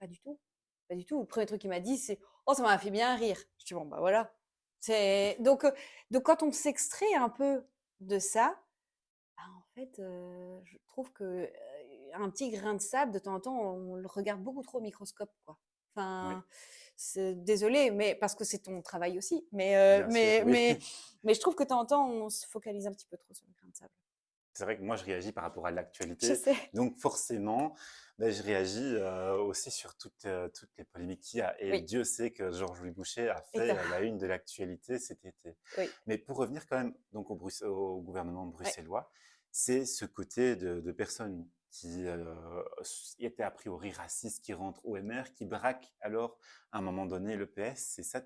pas du tout, pas du tout. Le premier truc qu'il m'a dit, c'est: «Oh, ça m'a fait bien rire». Je dis: «Bon, bah, voilà». C'est donc quand on s'extrait un peu de ça, bah, en fait, je trouve que, un petit grain de sable, de temps en temps, on le regarde beaucoup trop au microscope, quoi. Oui, Enfin, c'est désolée, mais parce que c'est ton travail aussi, bien sûr, oui. mais je trouve que de temps en temps, on se focalise un petit peu trop sur le grain de sable. C'est vrai que moi, je réagis par rapport à Je l'actualité. sais. Donc forcément, je réagis aussi sur toutes les polémiques qu'il y a. Et Oui, Dieu sait que Georges-Louis Boucher a et fait la une de l'actualité cet été. oui, Mais pour revenir quand même donc au gouvernement ouais. bruxellois, c'est ce côté de personnes qui étaient a priori racistes, qui rentrent au MR, qui braquent alors à un moment donné le PS. C'est ça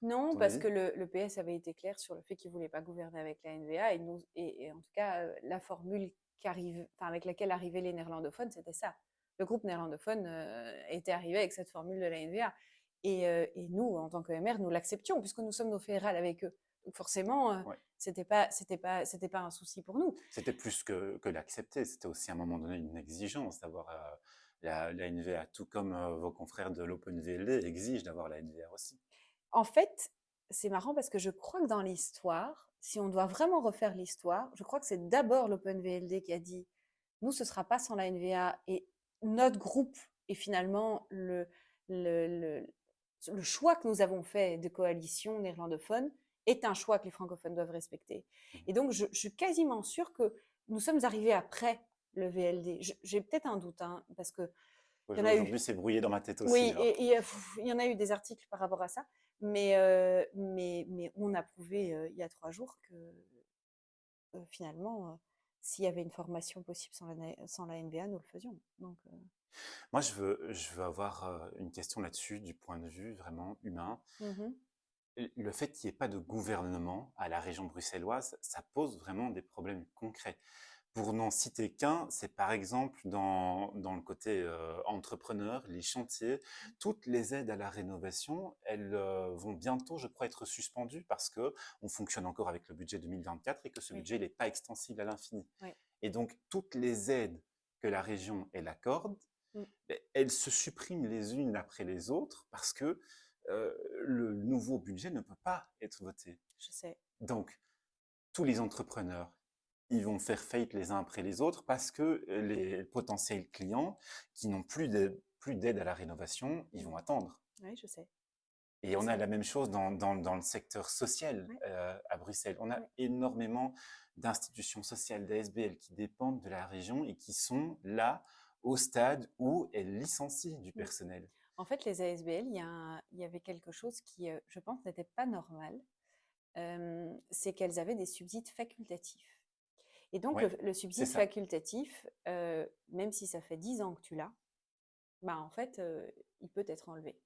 Non, ton parce avis? que le PS avait été clair sur le fait qu'il ne voulait pas gouverner avec la NVA et en tout cas, la formule enfin, avec laquelle arrivaient les néerlandophones, c'était ça. Le groupe néerlandophone était arrivé avec cette formule de la NVA. Et nous, en tant que MR, nous l'acceptions puisque nous sommes nos fédérales avec eux. Donc forcément, Ouais. c'était pas un souci pour nous. C'était plus que l'accepter, c'était aussi à un moment donné une exigence d'avoir la NVA, tout comme vos confrères de l'OpenVLD exigent d'avoir la NVA aussi. En fait, c'est marrant parce que je crois que dans l'histoire, si on doit vraiment refaire l'histoire, je crois que c'est d'abord l'OpenVLD qui a dit: «Nous, ce sera pas sans la NVA» et notre groupe est finalement le le le choix que nous avons fait de coalition néerlandophone est un choix que les francophones doivent respecter. Mhm. Et donc je suis quasiment sûre que nous sommes arrivés après le VLD. Je j'ai peut-être un doute, hein, parce qu'il y en a eu. Aujourd'hui, c'est brouillé dans ma tête aussi, Oui, alors. il y en a eu des articles par rapport à ça, mais on a prouvé, il y a 3 jours que, finalement, s'il y avait une formation possible sans la NBA, nous le faisions. Donc Moi, je veux avoir une question là-dessus, du point de vue vraiment humain. mmh Le fait qu'il n'y ait pas de gouvernement à la région bruxelloise, ça pose vraiment des problèmes concrets. Pour n'en citer qu'un, c'est par exemple dans le côté entrepreneur, les chantiers, toutes les aides à la rénovation, elles vont bientôt, je crois, être suspendues parce que on fonctionne encore avec le budget 2024 et que ce oui, budget n'est pas extensible à l'infini. oui. Et donc, toutes les aides que la région elle accorde, Mmh. elles se suppriment les unes après les autres parce que le nouveau budget ne peut pas être voté. Je sais. Donc, tous les entrepreneurs, ils vont faire faillite les uns après les autres parce que les potentiels clients qui n'ont plus d'aide à la rénovation, ils Mmh. vont attendre. Oui, je sais, Et je on a sais. la même chose dans le secteur social Ouais, à Bruxelles. On a ouais. énormément d'institutions sociales, d'ASBL qui dépendent de la région et qui sont là au stade où elles licencient du Mmh. personnel. En fait, les ASBL, il y avait quelque chose qui, je pense, n'était pas normal, c'est qu'elles avaient des subsides facultatifs. Et donc Ouais, le c'est subside ça. facultatif, même si ça fait 10 ans que tu l'as, bah, en fait, il peut être enlevé.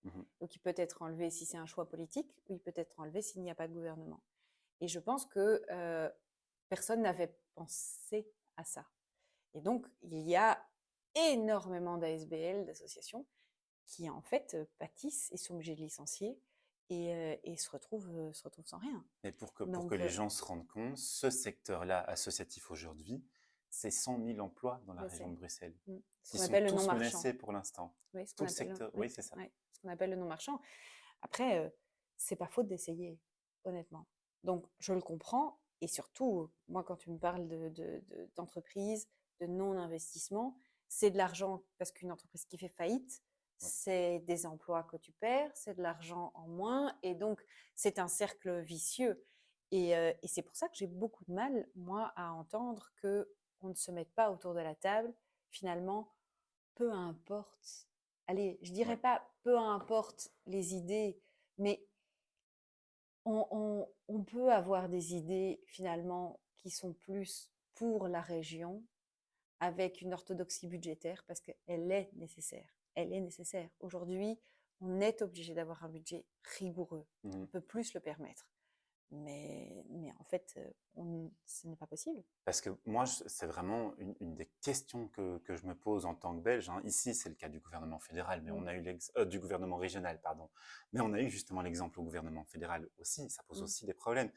Mhm. Donc il peut être enlevé si c'est un choix politique ou il peut être enlevé s'il n'y a pas de gouvernement. Et je pense que, personne n'avait pensé à ça. Et donc il y a énormément d'ASBL, d'associations qui en fait, pâtissent et sont obligées de licencier et se retrouvent sans rien. Mais pour que Donc les gens se rendent compte, ce secteur-là associatif aujourd'hui, c'est 100 000 emplois dans la je région sais. de Bruxelles, Mmh. Ce qui qu'on sont appelle le non tous marchand. menacés pour l'instant. Oui, ce Tout qu'on le appelle le secteur, oui, oui, c'est ça. ouais, ce qu'on appelle le non marchand. Après, c'est pas faute d'essayer, honnêtement. Donc je le comprends et surtout, moi, quand tu me parles d'entreprise, de non-investissement, c'est de l'argent parce qu'une entreprise qui fait faillite, Ouais. c'est des emplois que tu perds, c'est de l'argent en moins et donc c'est un cercle vicieux et c'est pour ça que j'ai beaucoup de mal, moi, à entendre qu'on ne se mette pas autour de la table. Finalement, peu importe, allez, je dirais Ouais. pas peu importe les idées, mais on peut avoir des idées finalement qui sont plus pour la région, avec une orthodoxie budgétaire parce qu'elle est nécessaire. Elle est nécessaire. Aujourd'hui, on est obligé d'avoir un budget rigoureux. On ne Mhm. peut plus se le permettre. Mais en fait, ce n'est pas possible. Parce que moi, c'est vraiment une des questions que je me pose en tant que Belge, hein. Ici, c'est le cas du gouvernement fédéral, mais Mm, on a eu du gouvernement régional, pardon. Mais on a eu justement l'exemple au gouvernement fédéral aussi. Ça pose mm, aussi des problèmes.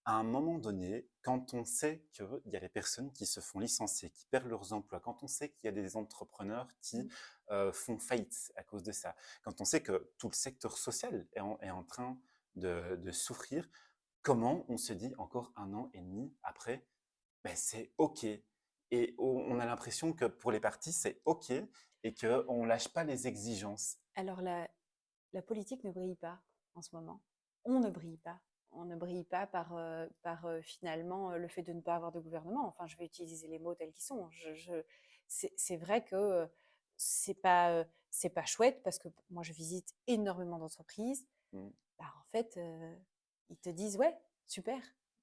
À un moment donné, quand on sait qu'il y a des personnes qui se font licencier, qui perdent leurs emplois, quand on sait qu'il y a des entrepreneurs qui mm. font faillite à cause de ça, quand on sait que tout le secteur social est en train de souffrir, comment on se dit encore 1 an et demi après, ben c'est OK. Et on a l'impression que pour les partis, c'est OK et qu'on ne lâche pas les exigences. Alors, la politique ne brille pas en ce moment. On ne brille pas. On ne brille pas par finalement le fait de ne pas avoir de gouvernement. Enfin, je vais utiliser les mots tels qu'ils sont. C'est vrai que c'est pas chouette parce que moi, je visite énormément d'entreprises. Mm. Bah, en fait, ils te disent, ouais, super,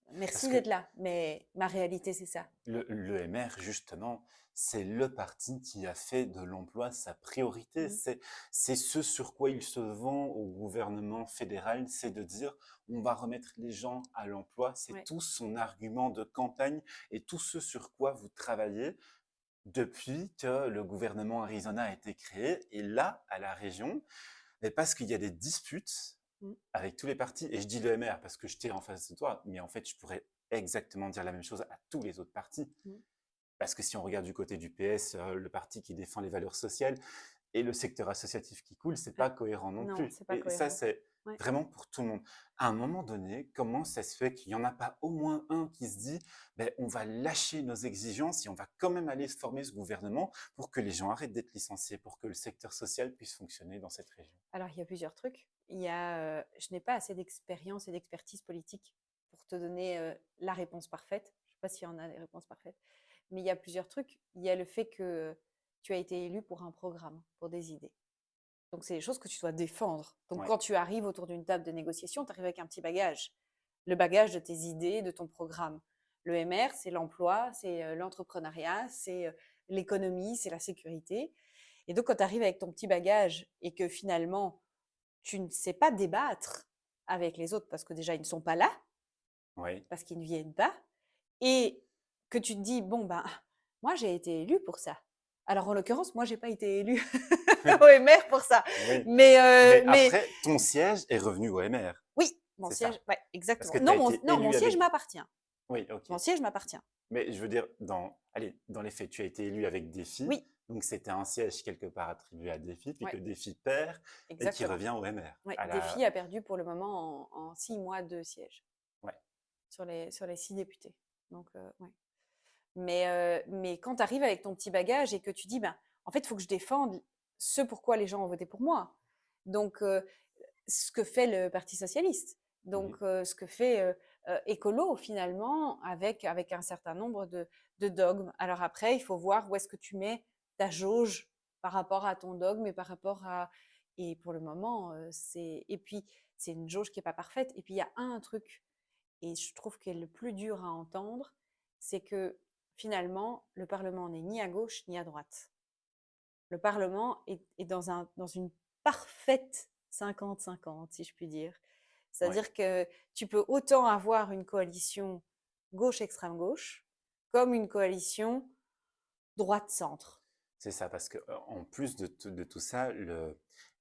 Parce merci que d'être là. Mais ma réalité, c'est ça. l'EMR, justement, c'est le parti qui a fait de l'emploi sa priorité. Mm, C'est ce sur quoi il se vend au gouvernement fédéral, c'est de dire on va remettre les gens à l'emploi. C'est ouais. tout son argument de campagne et tout ce sur quoi vous travaillez depuis que le gouvernement Arizona a été créé. Et là, à la région, mais parce qu'il y a des disputes Mm, avec tous les partis, et je dis l'EMR parce que j'étais en face de toi, mais en fait, je pourrais exactement dire la même chose à tous les autres partis. mm. Parce que si on regarde du côté du PS, le parti qui défend les valeurs sociales et le secteur associatif qui coule, c'est Ouais. pas cohérent non Non, plus. c'est pas Et ça, cohérent. c'est Ouais. vraiment pour tout le monde. À un moment donné, comment ça se fait qu'il n'y en a pas au moins un qui se dit ben, on va lâcher nos exigences et on va quand même aller former ce gouvernement pour que les gens arrêtent d'être licenciés, pour que le secteur social puisse fonctionner dans cette région. Alors, il y a plusieurs trucs. Je n'ai pas assez d'expérience et d'expertise politique pour te donner la réponse parfaite. Je ne sais pas s'il y en a des réponses parfaites, mais il y a plusieurs trucs. Il y a le fait que tu as été élu pour un programme, pour des idées. Donc, c'est des choses que tu dois défendre. Donc, Ouais. quand tu arrives autour d'une table de négociation, tu arrives avec un petit bagage. Le bagage de tes idées, de ton programme. Le MR, c'est l'emploi, c'est l'entrepreneuriat, c'est l'économie, c'est la sécurité. Et donc, quand tu arrives avec ton petit bagage et que finalement, tu ne sais pas débattre avec les autres parce que déjà, ils ne sont pas là, Oui. parce qu'ils ne viennent pas, et que tu te dis, bon, ben, moi, j'ai été élue pour ça. Alors, en l'occurrence, moi, j'ai pas été élue au MR pour ça. Oui. Mais Mais après, ton siège est revenu au MR. oui, mon C'est siège, ça. ouais, Parce exactement. que tu as Non, été non, mon élu siège avec. m'appartient. Oui, ok. Mon siège m'appartient. Mais je veux dire, allez, dans les faits, tu as été élu avec Défi, Oui, donc c'était un siège quelque part attribué à Défi, puis ouais, que Défi perd et qui exactement. revient au MR. Ouais, À Défi la... a perdu pour le moment en 6 mois de siège Ouais, sur les 6 députés. Donc, ouais. Mais quand tu arrives avec ton petit bagage et que tu dis, ben, en fait, il faut que je défende ce pourquoi les gens ont voté pour moi. Donc, ce que fait le Parti socialiste. Donc, mhm, ce que fait Écolo, finalement, avec un certain nombre de dogmes. Alors après, il faut voir où est-ce que tu mets ta jauge par rapport à ton dogme et par rapport à... Et pour le moment, c'est... Et puis, c'est une jauge qui n'est pas parfaite. Et puis, il y a un truc, et je trouve qu'est le plus dur à entendre, c'est que finalement, le Parlement n'est ni à gauche ni à droite. Le Parlement est dans une parfaite 50-50, si je puis dire. ouais, C'est-à-dire que tu peux autant avoir une coalition gauche-extrême gauche comme une coalition droite-centre. c'est ça, parce que en plus de tout ça,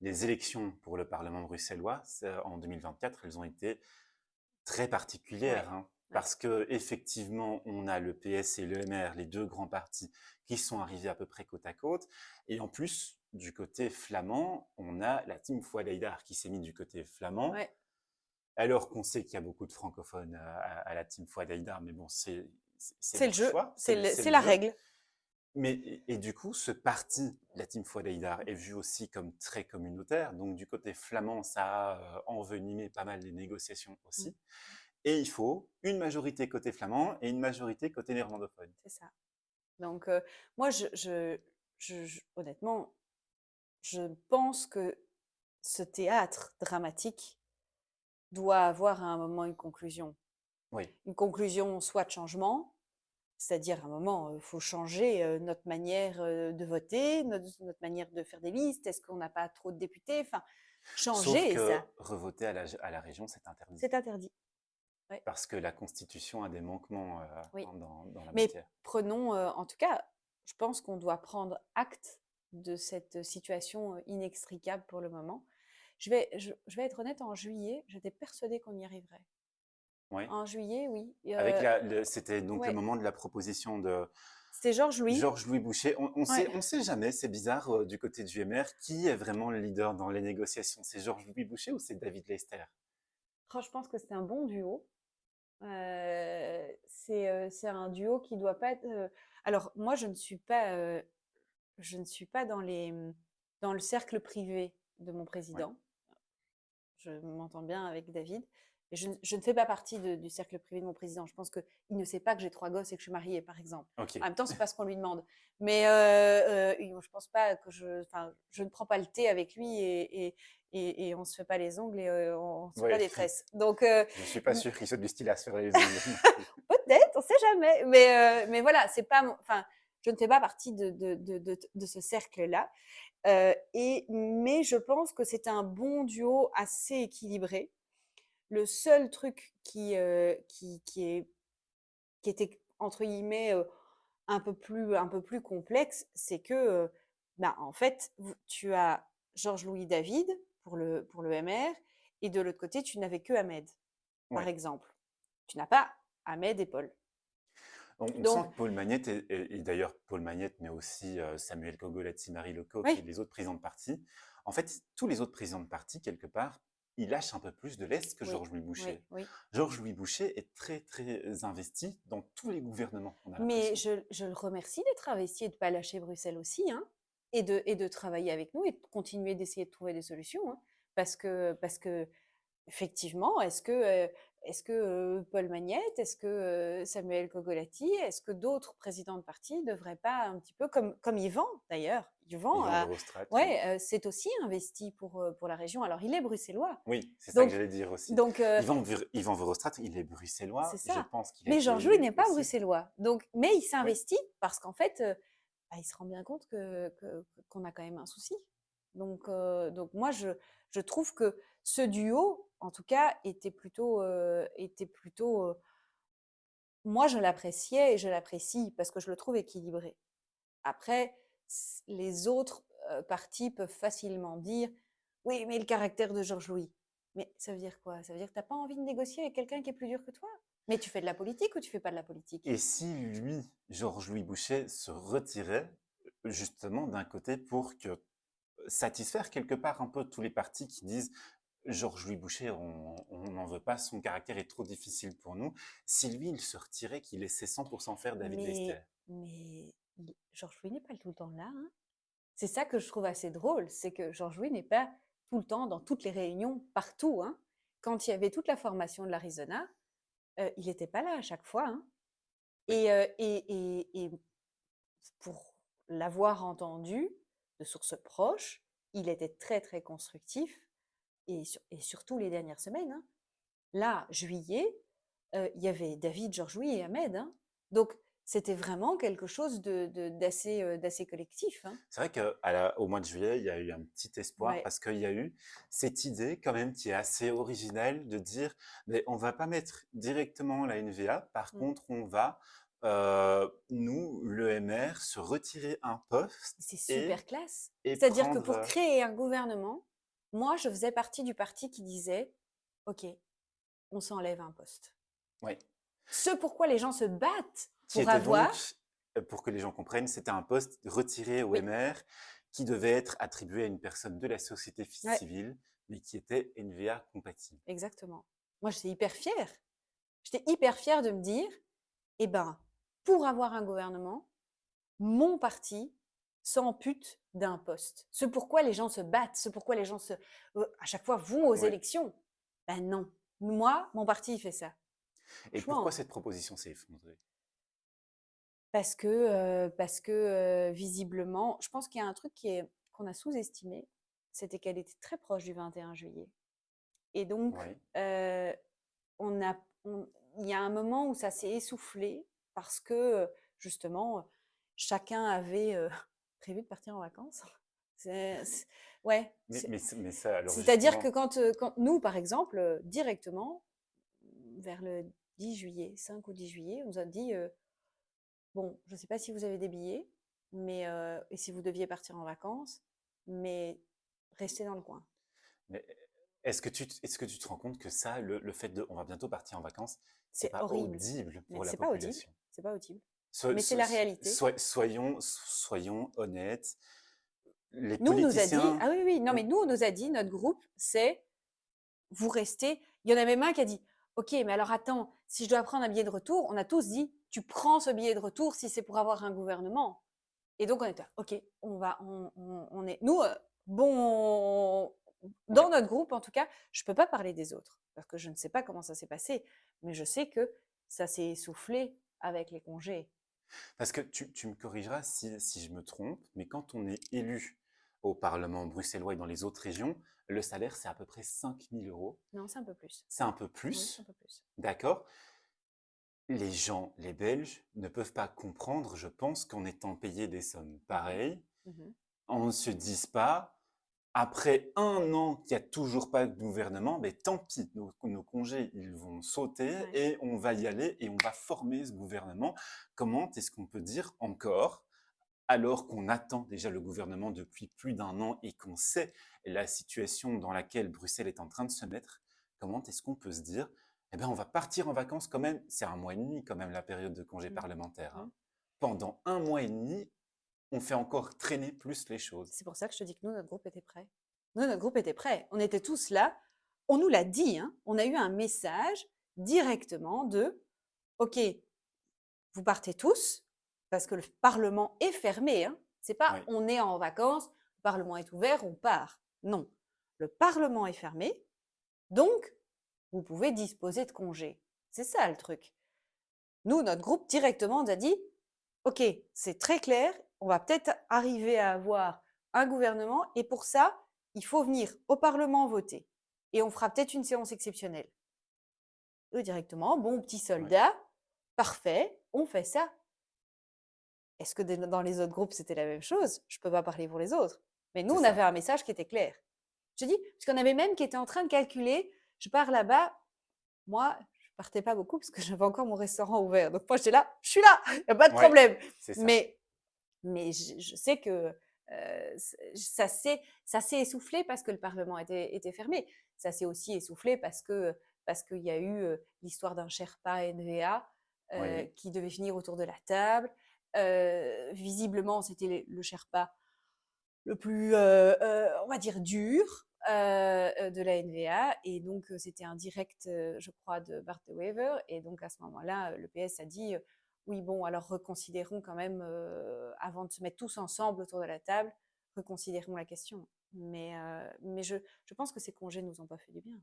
les élections pour le Parlement bruxellois, en 2024, elles ont été très Ouais, particulière, hein, ouais. parce que effectivement, on a le PS et le MR, les deux grands partis, qui sont arrivés à peu près côte à côte. Et en plus, du côté flamand, on a la team Fouad Haïdar qui s'est mis du côté flamand, Ouais. alors qu'on sait qu'il y a beaucoup de francophones à la team Fouad Haïdar, mais bon, c'est C'est le leur jeu, choix, c'est c'est le la jeu. règle. Mais, et du coup, ce parti, la team Fouad Haïdar, est vu aussi comme très communautaire. Donc, du côté flamand, ça a envenimé pas mal les négociations Mm, aussi. Et il faut une majorité côté flamand et une majorité côté néerlandophone. c'est ça. Donc, moi, honnêtement, je pense que ce théâtre dramatique doit avoir à un moment une conclusion. Oui, Une conclusion soit de changement, C'est-à-dire, à un moment, il faut changer notre manière de voter, notre manière de faire des listes. Est-ce qu'on n'a pas trop de députés? Enfin, Sauf changer que ça, revoter à la région, c'est interdit. c'est interdit. Ouais, Parce que la Constitution a des manquements oui. dans la Mais matière. prenons, en tout cas, je pense qu'on doit prendre acte de cette situation inextricable pour le moment. Je vais être honnête, en juillet, j'étais persuadée qu'on y arriverait. Oui. En juillet, oui. Avec c'était donc le Ouais, moment de la proposition de c'était Georges Louis. Georges-Louis Boucher. Ouais. On sait jamais, c'est bizarre, du côté du MR, qui est vraiment le leader dans les négociations? C'est Georges-Louis Boucher ou c'est David Lester? Oh, je pense que c'est un bon duo. C'est un duo qui doit pas être. Alors, moi, je ne suis pas dans le cercle privé de mon Oui. président. Je m'entends bien avec David. Et je ne fais pas partie du cercle privé de mon président. Je pense qu'il ne sait pas que j'ai 3 gosses et que je suis mariée, par exemple. Ok. En même temps, c'est pas ce qu'on lui demande. Mais je pense pas que enfin, je ne prends pas le thé avec lui et on se fait pas les ongles et on se fait Oui. pas des tresses. Donc, Je suis pas sûr qu'il soit du style à se faire les ongles non plus. peut-être, on sait jamais. Mais voilà, c'est pas, enfin, je ne fais pas partie de ce cercle-là. Mais je pense que c'est un bon duo assez équilibré. Le seul truc qui était entre guillemets un peu plus complexe, c'est que bah, en fait, tu as Georges-Louis David pour le MR, et de l'autre côté, tu n'avais que Ahmed, par Ouais. exemple. Tu n'as pas Ahmed et Paul. On sent Donc, que Paul Magnette, et d'ailleurs Paul Magnette, mais aussi Samuel Kogolati, Marie Lecoq et oui, les autres présidents de parti, en fait, tous les autres présidents de parti, quelque part, ils lâchent un peu plus de l'Est que oui, Georges-Louis oui, Boucher. oui. Georges-Louis Boucher est très, très investi dans tous les gouvernements, on a Mais l'impression. je le remercie d'être investi et de ne pas lâcher Bruxelles aussi, hein, et de travailler avec nous et de continuer d'essayer de trouver des solutions. Hein, parce que effectivement, est-ce que Paul Magnette, est-ce que Samuel Kogolati, est-ce que d'autres présidents de parti ne devraient pas un petit peu, comme Yvan d'ailleurs, Yvan, Yvan Verhofstadt, oui. ouais, c'est aussi investi pour la région. Alors, il est bruxellois. Oui, c'est ça que Donc, j'allais dire aussi. donc Yvan Verhofstadt, il est bruxellois, c'est je ça. pense qu'il a Mais été Georges Louis élu n'est pas aussi. bruxellois. Donc, mais il Oui. s'investit parce qu'en fait, bah, il se rend bien compte qu'on a quand même un souci. Donc moi, je trouve que ce duo, en tout cas, était plutôt moi, je l'appréciais et je l'apprécie parce que je le trouve équilibré. Après, les autres partis peuvent facilement dire oui, mais le caractère de Georges Louis. Mais ça veut dire quoi? Ça veut dire que tu n'as pas envie de négocier avec quelqu'un qui est plus dur que toi? Mais tu fais de la politique ou tu fais pas de la politique? Et si lui, Georges-Louis Boucher, se retirait justement d'un côté pour que satisfaire quelque part un peu tous les partis qui disent Georges-Louis Boucher, on n'en veut pas, son caractère est trop difficile pour nous. Si lui, il se retirait, qu'il laissait 100% faire David Lester. Mais Georges Louis n'est pas tout le temps là, hein. C'est ça que je trouve assez drôle, c'est que Georges Louis n'est pas tout le temps dans toutes les réunions, partout, hein. Quand il y avait toute la formation de l'Arizona, il n'était pas là à chaque fois, hein. Oui, Et pour l'avoir entendu de sources proches, il était très, très constructif et surtout les dernières semaines, hein. Là, juillet, il y avait David, Georges-Louis et Ahmed, hein. Donc c'était vraiment quelque chose d'assez collectif, hein. c'est vrai qu'au mois de juillet, il y a eu un petit espoir Ouais. parce qu'il y a eu cette idée quand même qui est assez originelle de dire, mais on va pas mettre directement la NVA, par Mmh. contre, on va, nous, le MR, se retirer un poste C'est super classe. et C'est-à-dire que prendre, pour créer un gouvernement, moi, je faisais partie du parti qui disait: «OK, on s'enlève un poste». ouais, Ce pourquoi les gens se battent qui pour était avoir. donc, pour que les gens comprennent, c'était un poste retiré au Oui, MR qui devait être attribué à une personne de la société ouais, civile, mais qui était NVA compatible. exactement. Moi, j'étais hyper fière. J'étais hyper fière de me dire: «Eh ben, pour avoir un gouvernement, mon parti s'ampute d'un poste». Ce pourquoi les gens se battent, ce pourquoi les gens à chaque fois vont aux Ouais. élections. Ben non, moi, mon parti, il fait ça. Et pourquoi Franchement, cette proposition s'est effondrée? parce que, visiblement, je pense qu'il y a un truc qu'on a sous-estimé, c'était qu'elle était très proche du 21 juillet. Et donc, Oui, on a, il y a un moment où ça s'est essoufflé parce que, justement, chacun avait prévu de partir en vacances. Ouais, Mais ça, alors c'est-à-dire que justement, quand nous, par exemple, directement, vers le 10 juillet, 5 ou 10 juillet, on nous a dit bon, je ne sais pas si vous avez des billets, mais et si vous deviez partir en vacances, mais restez dans le coin. mais est-ce que tu te rends compte que ça, le fait de on va bientôt partir en vacances, c'est C'est pas horrible, audible mais pour la c'est pas audible, population? c'est pas audible. So- Mais c'est so- la réalité. soyons honnêtes. Les Nous, on nous a dit, politiciens, ah oui, oui, non, mais on- nous, on nous a dit, notre groupe, c'est vous restez. Il y en a même un qui a dit, ok, mais alors attends, si je dois prendre un billet de retour, on a tous dit, tu prends ce billet de retour si c'est pour avoir un gouvernement. Et donc on était, ok, on est, nous, bon, dans ouais. notre groupe en tout cas, je peux pas parler des autres parce que je ne sais pas comment ça s'est passé, mais je sais que ça s'est essoufflé avec les congés. Parce que tu me corrigeras si je me trompe, mais quand on est élu au Parlement bruxellois et dans les autres régions, le salaire, c'est à peu près 5 000 euros. Non, c'est un peu plus. C'est un peu Oui, c'est plus, un peu plus. d'accord? Les gens, les Belges, ne peuvent pas comprendre, je pense, qu'en étant payés des sommes Mhm, pareilles, mhm. on ne se dise pas, après un an qu'il n'y a toujours pas de gouvernement, ben tant pis, nos congés, ils vont sauter Ouais. et on va y aller et on va former ce gouvernement. Comment est-ce qu'on peut dire encore, alors qu'on attend déjà le gouvernement depuis plus d'un an et qu'on sait la situation dans laquelle Bruxelles est en train de se mettre, comment est-ce qu'on peut se dire, eh bien, on va partir en vacances quand même, c'est un mois et demi quand même la période de congé Mm, parlementaire, mm. hein. Pendant un mois et demi, on fait encore traîner plus les choses. C'est pour ça que je te dis que nous, notre groupe était prêt. Nous, notre groupe était prêt. On était tous là. On nous l'a dit. Hein. On a eu un message directement de OK, vous partez tous parce que le Parlement est fermé. Hein. C'est pas Oui, on est en vacances, le Parlement est ouvert, on part. Non, le Parlement est fermé, donc vous pouvez disposer de congés. C'est ça le truc. Nous, notre groupe directement nous a dit OK, c'est très clair, on va peut-être arriver à avoir un gouvernement et pour ça, il faut venir au Parlement voter. Et on fera peut-être une séance exceptionnelle. Eux directement, bon petit oui, soldat, parfait, on fait ça. Est-ce que dans les autres groupes, c'était la même chose? Je ne peux pas parler pour les autres. Mais nous, c'est on avait ça. un message qui était clair. Je dis, parce qu'on avait même qui était en train de calculer, je pars là-bas, moi, je partais pas beaucoup parce que j'avais encore mon restaurant ouvert. Donc moi, j'étais là, je suis là, il n'y a pas de Oui, problème. c'est ça. Mais, mais je sais que ça s'est essoufflé parce que le Parlement était fermé. Ça s'est aussi essoufflé parce qu'il y a eu l'histoire d'un Sherpa NVA Oui, qui devait finir autour de la table. Visiblement, c'était le Sherpa le plus, on va dire, dur de la NVA. Et donc, c'était un direct, je crois, de Bart de Wever. Et donc, à ce moment-là, le PS a dit oui, bon, alors reconsidérons quand même, avant de se mettre tous ensemble autour de la table, reconsidérons la question. Mais je pense que ces congés nous ont pas fait du bien.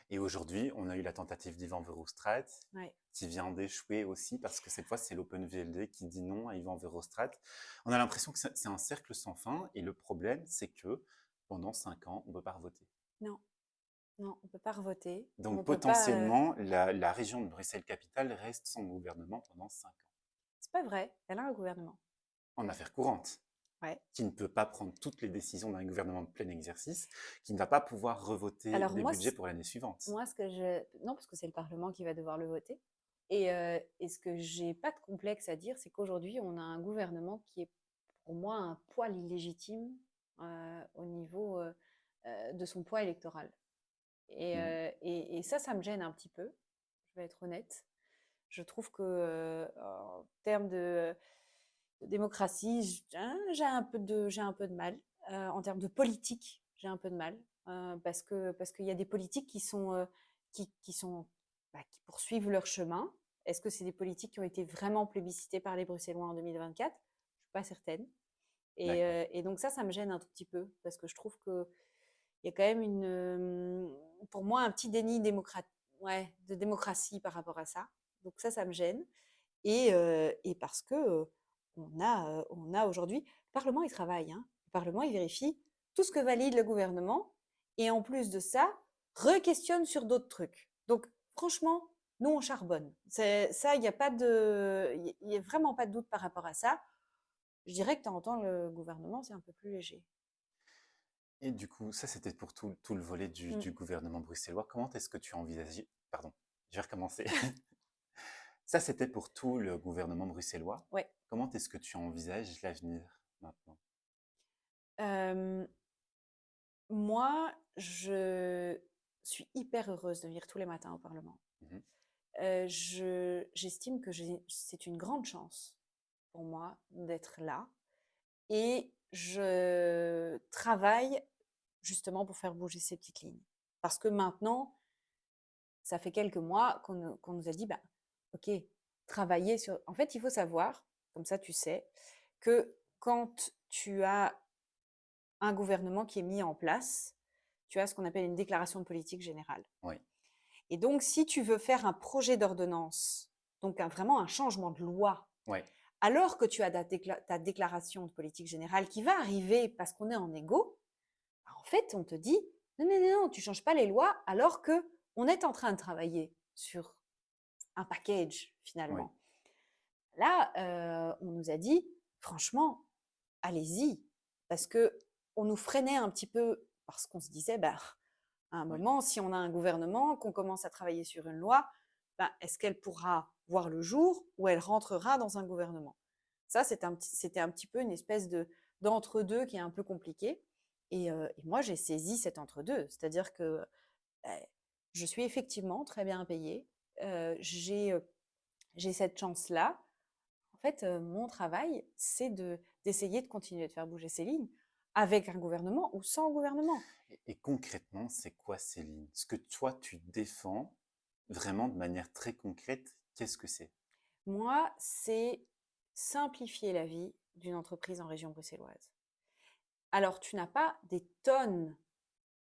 et aujourd'hui, on a eu la tentative d'Ivan Verhofstadt, Ouais. qui vient d'échouer aussi, parce que cette fois, c'est l'OpenVLD qui dit non à Ivan Verhofstadt. On a l'impression que c'est un cercle sans fin, et le problème, c'est que pendant 5 ans, on ne peut pas voter. Non, non, on peut pas revoter. On Donc peut pas. potentiellement, la région de Bruxelles-Capitale reste sans gouvernement pendant 5 ans. C'est pas vrai. Elle a un gouvernement. En affaires courantes, Ouais. qui ne peut pas prendre toutes les décisions d'un gouvernement de plein exercice, qui ne va pas pouvoir revoter Alors des moi, budgets pour l'année suivante. moi, ce que je non, parce que c'est le parlement qui va devoir le voter. Et ce que j'ai pas de complexe à dire, c'est qu'aujourd'hui, on a un gouvernement qui est pour moi un poil illégitime au niveau de son poids électoral. Mhm. Et ça me gêne un petit peu. Je vais être honnête. Je trouve que en termes de démocratie, j'ai un peu de mal. En termes de politique, j'ai un peu de mal parce qu'il y a des politiques qui sont qui poursuivent leur chemin. Est-ce que c'est des politiques qui ont été vraiment plébiscitées par les Bruxellois en 2024? Je suis pas certaine. D'accord. Et donc ça me gêne un tout petit peu parce que je trouve que il y a quand même pour moi un petit déni ouais, de démocratie par rapport à ça. Donc ça me gêne. Et parce que on a aujourd'hui, le Parlement, il travaille. Hein. Le Parlement, il vérifie tout ce que valide le gouvernement. Et en plus de ça, re-questionne sur d'autres trucs. Donc, franchement, Nous, on charbonne. Ça, il n'y a pas de, il y a vraiment pas de doute par rapport à ça. Je dirais que de temps en temps, le gouvernement, c'est un peu plus léger. Et du coup, ça, c'était pour tout le volet Mm. du gouvernement bruxellois. Comment est-ce que tu envisages... Pardon, je vais recommencer. Ça, c'était pour tout le gouvernement bruxellois. Ouais. Comment est-ce que tu envisages l'avenir maintenant? Euh, Moi, je suis hyper heureuse de venir tous les matins au Parlement. Mhm. J'estime que c'est une grande chance pour moi d'être là et je travaille justement pour faire bouger ces petites lignes. Parce que maintenant, ça fait quelques mois qu'on nous a dit, bah, ok, travailler sur... En fait, il faut savoir, comme ça tu sais, que quand tu as un gouvernement qui est mis en place, tu as ce qu'on appelle une déclaration de politique générale. Oui, Et donc, si tu veux faire un projet d'ordonnance, donc vraiment un changement de loi, oui, alors que tu as ta déclaration de politique générale qui va arriver parce qu'on est en égo, bah, en fait, on te dit non, non, non, non, tu changes pas les lois alors que on est en train de travailler sur un package oui. finalement. Là, on nous a dit franchement, allez-y, parce que on nous freinait un petit peu parce qu'on se disait bah à un Oui. moment, si on a un gouvernement, qu'on commence à travailler sur une loi, ben, est-ce qu'elle pourra voir le jour ou elle rentrera dans un gouvernement? Ça, c'était un petit peu une espèce d'entre-deux qui est un peu compliqué. Et moi, j'ai saisi cet entre-deux. C'est-à-dire que ben, je suis effectivement très bien payée. J'ai cette chance-là. En fait, mon travail, c'est d'essayer de continuer de faire bouger ces lignes avec un gouvernement ou sans gouvernement. Et concrètement, c'est quoi ces lignes? Ce que toi, tu défends vraiment de manière très concrète, qu'est-ce que c'est? Moi, c'est simplifier la vie d'une entreprise en région bruxelloise. Alors, tu n'as pas des tonnes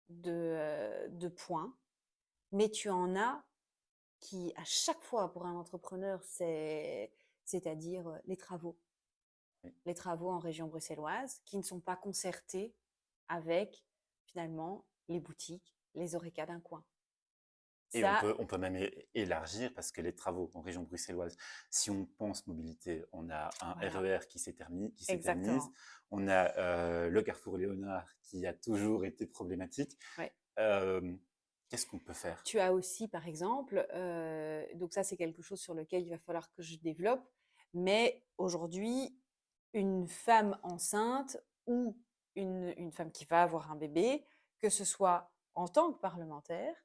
de points, mais tu en as qui, à chaque fois, pour un entrepreneur, c'est-à-dire les travaux. Oui. Les travaux en région bruxelloise qui ne sont pas concertés avec, finalement, les boutiques, les oreca d'un coin. Et Ça, on peut même élargir parce que les travaux en région bruxelloise, si on pense mobilité, on a un voilà, RER qui s'éternise, exactement. on a le carrefour Léonard qui a toujours été problématique. Ouais. Euh, Qu'est-ce qu'on peut faire? Tu as aussi, par exemple, donc ça c'est quelque chose sur lequel il va falloir que je développe, mais aujourd'hui, une femme enceinte ou une femme qui va avoir un bébé, que ce soit en tant que parlementaire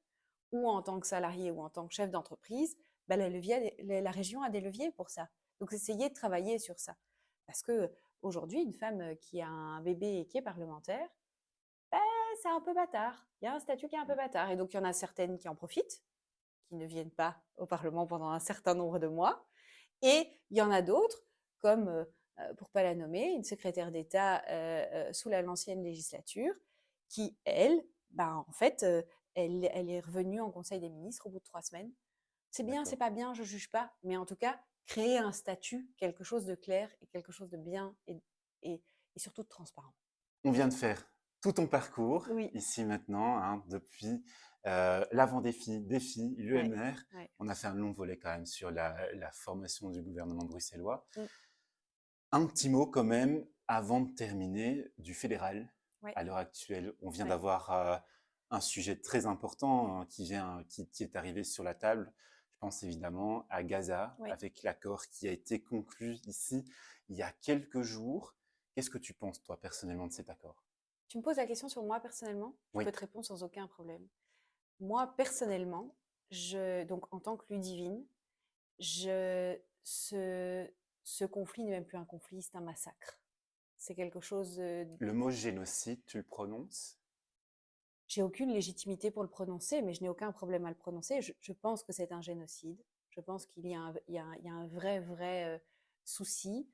ou en tant que salarié ou en tant que chef d'entreprise, ben, la région a des leviers pour ça. Donc essayez de travailler sur ça. Parce que aujourd'hui, une femme qui a un bébé et qui est parlementaire, c'est un peu bâtard. Il y a un statut qui est un peu bâtard. Et donc, il y en a certaines qui en profitent, qui ne viennent pas au Parlement pendant un certain nombre de mois. Et il y en a d'autres, comme, pour ne pas la nommer, une secrétaire d'État sous l'ancienne législature, qui, elle, ben, en fait, elle est revenue en Conseil des ministres au bout de 3 semaines. C'est bien, c'est D'accord. pas bien, je ne juge pas, mais en tout cas, créer un statut, quelque chose de clair et quelque chose de bien et, et surtout de transparent. On vient de faire tout ton parcours Oui, ici maintenant, hein, depuis l'avant-défi, défi, ouais, l'UMR. ouais. On a fait un long volet quand même sur la formation du gouvernement bruxellois. Mm. Un petit mot quand même avant de terminer du fédéral. Ouais, À l'heure actuelle, on vient ouais, d'avoir un sujet très important qui est arrivé sur la table. Je pense évidemment à Gaza, ouais. avec l'accord qui a été conclu ici il y a quelques jours. Qu'est-ce que tu penses, toi, personnellement, de cet accord? Tu me poses la question sur moi personnellement, je Oui, peux te répondre sans aucun problème. Moi personnellement, donc en tant que Ludivine, je, ce, ce conflit n'est même plus un conflit, c'est un massacre. C'est quelque chose. le mot génocide, tu le prononces? J'ai aucune légitimité pour le prononcer, mais je n'ai aucun problème à le prononcer. Je pense que c'est un génocide. Je pense qu'il y a il y a un vrai, vrai souci.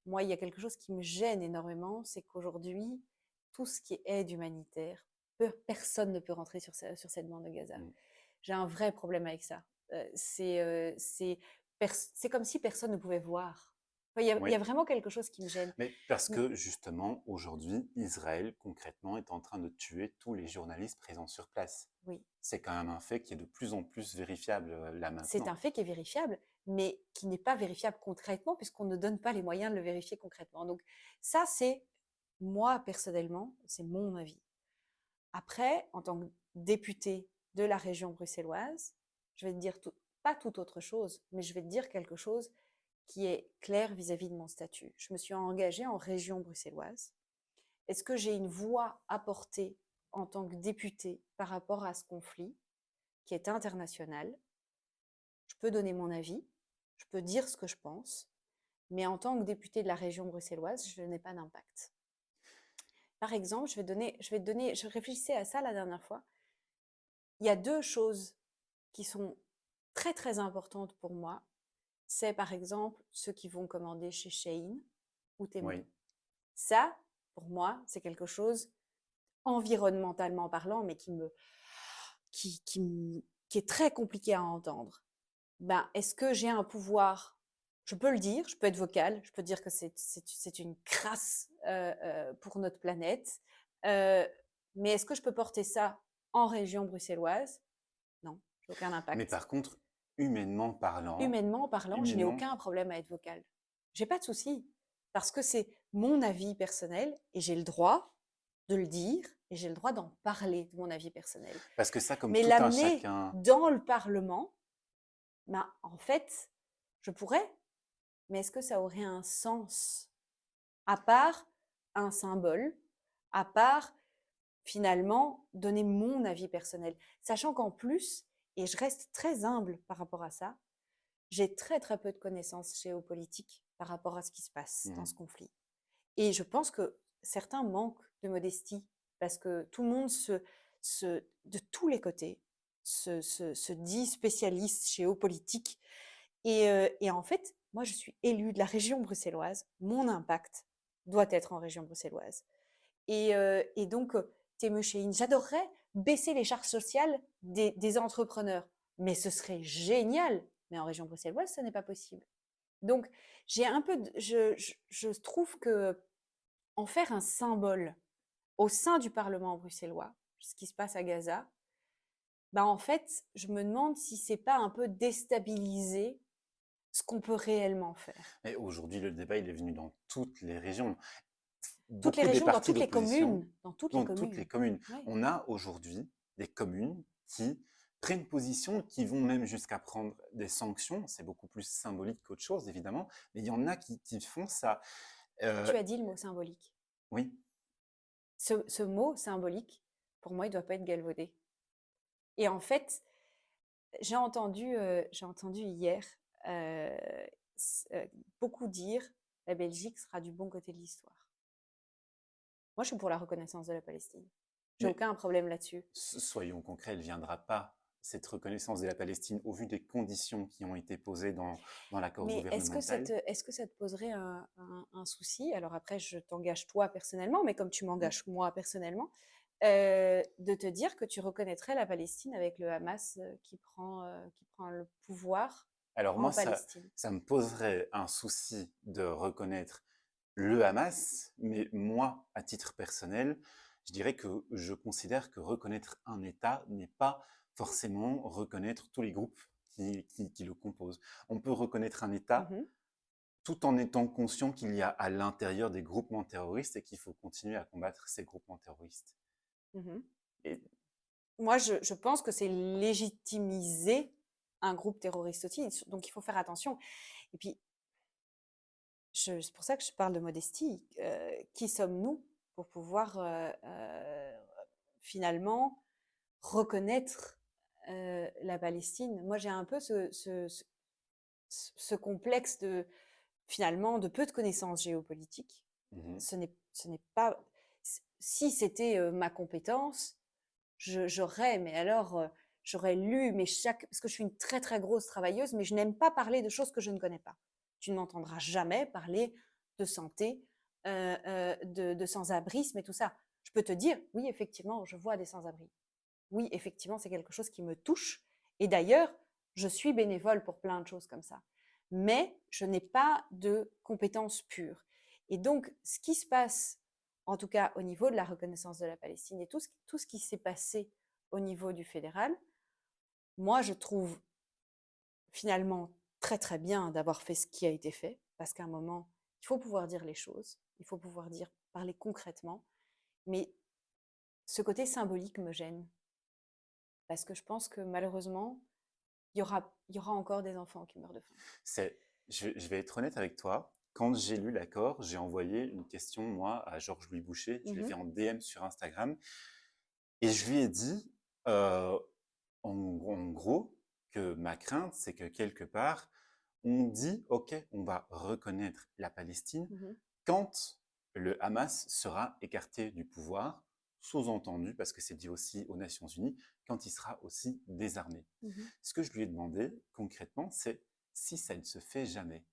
Moi, il y a quelque chose qui me gêne énormément, c'est qu'aujourd'hui, tout ce qui est aide humanitaire, personne ne peut rentrer sur cette bande de Gaza. Mm. J'ai un vrai problème avec ça. C'est comme si personne ne pouvait voir. Il y a Oui, vraiment quelque chose qui me gêne. mais parce Mmh, que justement, aujourd'hui, Israël, concrètement, est en train de tuer tous les journalistes présents sur place. oui, C'est quand même un fait qui est de plus en plus vérifiable là c'est maintenant. un fait qui est vérifiable, mais qui n'est pas vérifiable concrètement puisqu'on ne donne pas les moyens de le vérifier concrètement. Donc ça, c'est moi personnellement, c'est mon avis. Après, en tant que députée de la région bruxelloise, je vais te dire pas toute autre chose, mais je vais te dire quelque chose qui est clair vis-à-vis de mon statut. Je me suis engagée en région bruxelloise. Est-ce que j'ai une voix à porter en tant que députée par rapport à ce conflit qui est international? Je peux donner mon avis, je peux dire ce que je pense, mais en tant que députée de la région bruxelloise, je n'ai pas d'impact. Par exemple, je réfléchissais à ça la dernière fois. Il y a deux choses qui sont très très importantes pour moi. C'est par exemple ceux qui vont commander chez Shein ou Temu. Oui, Ça, pour moi, c'est quelque chose environnementalement parlant, mais qui est très compliqué à entendre. Ben, est-ce que j'ai un pouvoir? Je peux le dire, je peux être vocale, je peux dire que c'est une crasse pour notre planète. Euh, mais est-ce que je peux porter ça en région bruxelloise? Non, j'ai aucun mais impact. par contre, humainement parlant, Humainement parlant, je n'ai humainement, aucun problème à être vocale. J'ai pas de souci parce que c'est mon avis personnel et j'ai le droit de le dire et j'ai le droit d'en parler de mon avis personnel. parce que ça, comme Mais tout un l'amener chacun, dans le Parlement, ben, en fait, je pourrais, mais est-ce que ça aurait un sens à part un symbole, à part finalement donner mon avis personnel, sachant qu'en plus, et je reste très humble par rapport à ça, j'ai très très peu de connaissances géopolitiques par rapport à ce qui se passe dans mhm. ce conflit. Et je pense que certains manquent de modestie parce que tout le monde de tous les côtés se dit spécialiste géopolitique. Et en fait, moi, je suis élue de la région bruxelloise. Mon impact doit être en région bruxelloise. Et donc, Temu Shein, j'adorerais baisser les charges sociales des entrepreneurs. Mais ce serait génial. Mais en région bruxelloise, ce n'est pas possible. Donc, j'ai un peu, je trouve que en faire un symbole au sein du Parlement bruxellois, ce qui se passe à Gaza, bah en fait, je me demande si c'est pas un peu déstabiliser ce qu'on peut réellement faire. Et aujourd'hui, le débat, il est venu dans toutes les régions. Toutes les Beaucoup des régions, dans partis toutes les d'opposition, communes, dans toutes les dans toutes les communes. communes. Ouais. On a aujourd'hui des communes qui prennent position, qui vont même jusqu'à prendre des sanctions. C'est beaucoup plus symbolique qu'autre chose, évidemment, mais il y en a qui font ça. Euh, Tu as dit le mot symbolique. oui, Ce mot symbolique, pour moi, il ne doit pas être galvaudé. Et en fait, j'ai entendu hier euh, beaucoup dire la Belgique sera du bon côté de l'histoire. Moi, je suis pour la reconnaissance de la Palestine. J'ai mais aucun problème là-dessus. soyons concrets, elle ne viendra pas, cette reconnaissance de la Palestine, au vu des conditions qui ont été posées dans l'accord Mais gouvernemental. est-ce que ça te poserait un souci? Alors après, je t'engage toi personnellement, mais comme tu m'engages moi personnellement, de te dire que tu reconnaîtrais la Palestine avec le Hamas qui prend le pouvoir Alors en moi, ça, Palestine. ça me poserait un souci de reconnaître le Hamas, mais moi, à titre personnel, je dirais que je considère que reconnaître un État n'est pas forcément reconnaître tous les groupes qui le composent. On peut reconnaître un État Mhm, tout en étant conscient qu'il y a à l'intérieur des groupements terroristes et qu'il faut continuer à combattre ces groupements terroristes. mhm. Et Moi, je pense que c'est légitimiser un groupe terroriste aussi, donc il faut faire attention. Et puis, c'est pour ça que je parle de modestie. Qui sommes-nous pour pouvoir finalement reconnaître la Palestine? Moi, j'ai un peu ce complexe de finalement de peu de connaissances géopolitiques. mhm. Ce n'est pas si c'était ma compétence, j'aurais, mais alors j'aurais lu, mais chaque parce que je suis une très très grosse travailleuse, mais je n'aime pas parler de choses que je ne connais pas. Tu ne m'entendras jamais parler de santé, de sans-abrisme et tout ça. Je peux te dire, oui, effectivement, je vois des sans-abri. Oui, effectivement, c'est quelque chose qui me touche. Et d'ailleurs, je suis bénévole pour plein de choses comme ça. mais je n'ai pas de compétences pures. Et donc, ce qui se passe, en tout cas au niveau de la reconnaissance de la Palestine et tout ce qui s'est passé au niveau du fédéral, moi, je trouve finalement très très bien d'avoir fait ce qui a été fait, parce qu'à un moment, il faut pouvoir dire les choses, il faut pouvoir parler concrètement, mais ce côté symbolique me gêne, parce que je pense que malheureusement, il y aura encore des enfants qui meurent de faim. C'est, je vais être honnête avec toi. Quand j'ai lu l'accord, j'ai envoyé une question, moi, à Georges-Louis Boucher. Je l'ai fait Mhm, en DM sur Instagram. Et je lui ai dit, euh, en gros, que ma crainte, c'est que quelque part, on dit, OK, on va reconnaître la Palestine mhm, quand le Hamas sera écarté du pouvoir, sous-entendu, parce que c'est dit aussi aux Nations Unies, quand il sera aussi désarmé. mhm. Ce que je lui ai demandé concrètement, c'est si ça ne se fait jamais,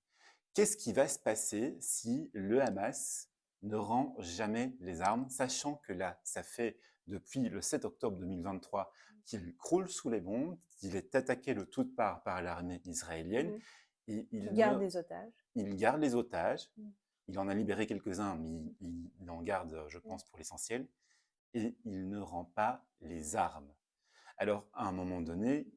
qu'est-ce qui va se passer si le Hamas ne rend jamais les armes, sachant que là, ça fait depuis le 7 octobre 2023 qu'il croule sous les bombes, qu'il est attaqué de toutes parts par l'armée israélienne, Mhm. et Qui gardent des otages. il garde les otages, Mhm, il en a libéré quelques-uns, mais il en garde, je mhm. pense, pour l'essentiel, et il ne rend pas les armes. Alors, à un moment donné,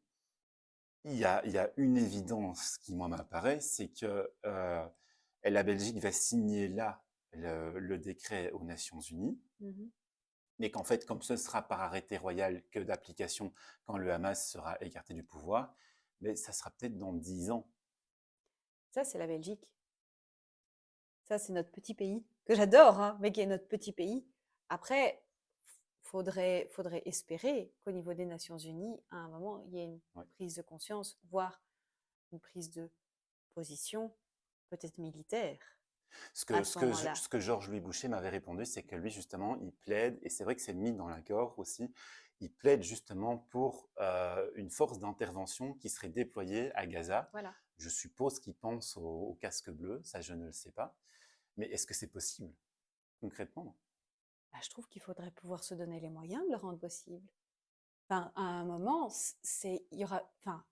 il y a une évidence qui, moi, m'apparaît, c'est que la Belgique va signer là le décret aux Nations Unies, Mhm. mais qu'en fait, comme ce sera par arrêté royal que d'application quand le Hamas sera écarté du pouvoir, mais ça sera peut-être dans 10 ans. Ça, c'est la Belgique. Ça, c'est notre petit pays, que j'adore, hein, mais qui est notre petit pays. Après, faudrait espérer qu'au niveau des Nations Unies, à un moment, il y ait une Ouais. prise de conscience, voire une prise de position, peut-être militaire, à ce moment-là. Ce que Georges-Louis Boucher m'avait répondu, c'est que lui, justement, il plaide, et c'est vrai que c'est mis dans l'accord aussi, il plaide justement pour une force d'intervention qui serait déployée à Gaza. Voilà. Je suppose qu'il pense au casque bleu, ça je ne le sais pas. Mais est-ce que c'est possible, concrètement? Bah, je trouve qu'il faudrait pouvoir se donner les moyens de le rendre possible. Enfin, à un moment, il y aura, enfin,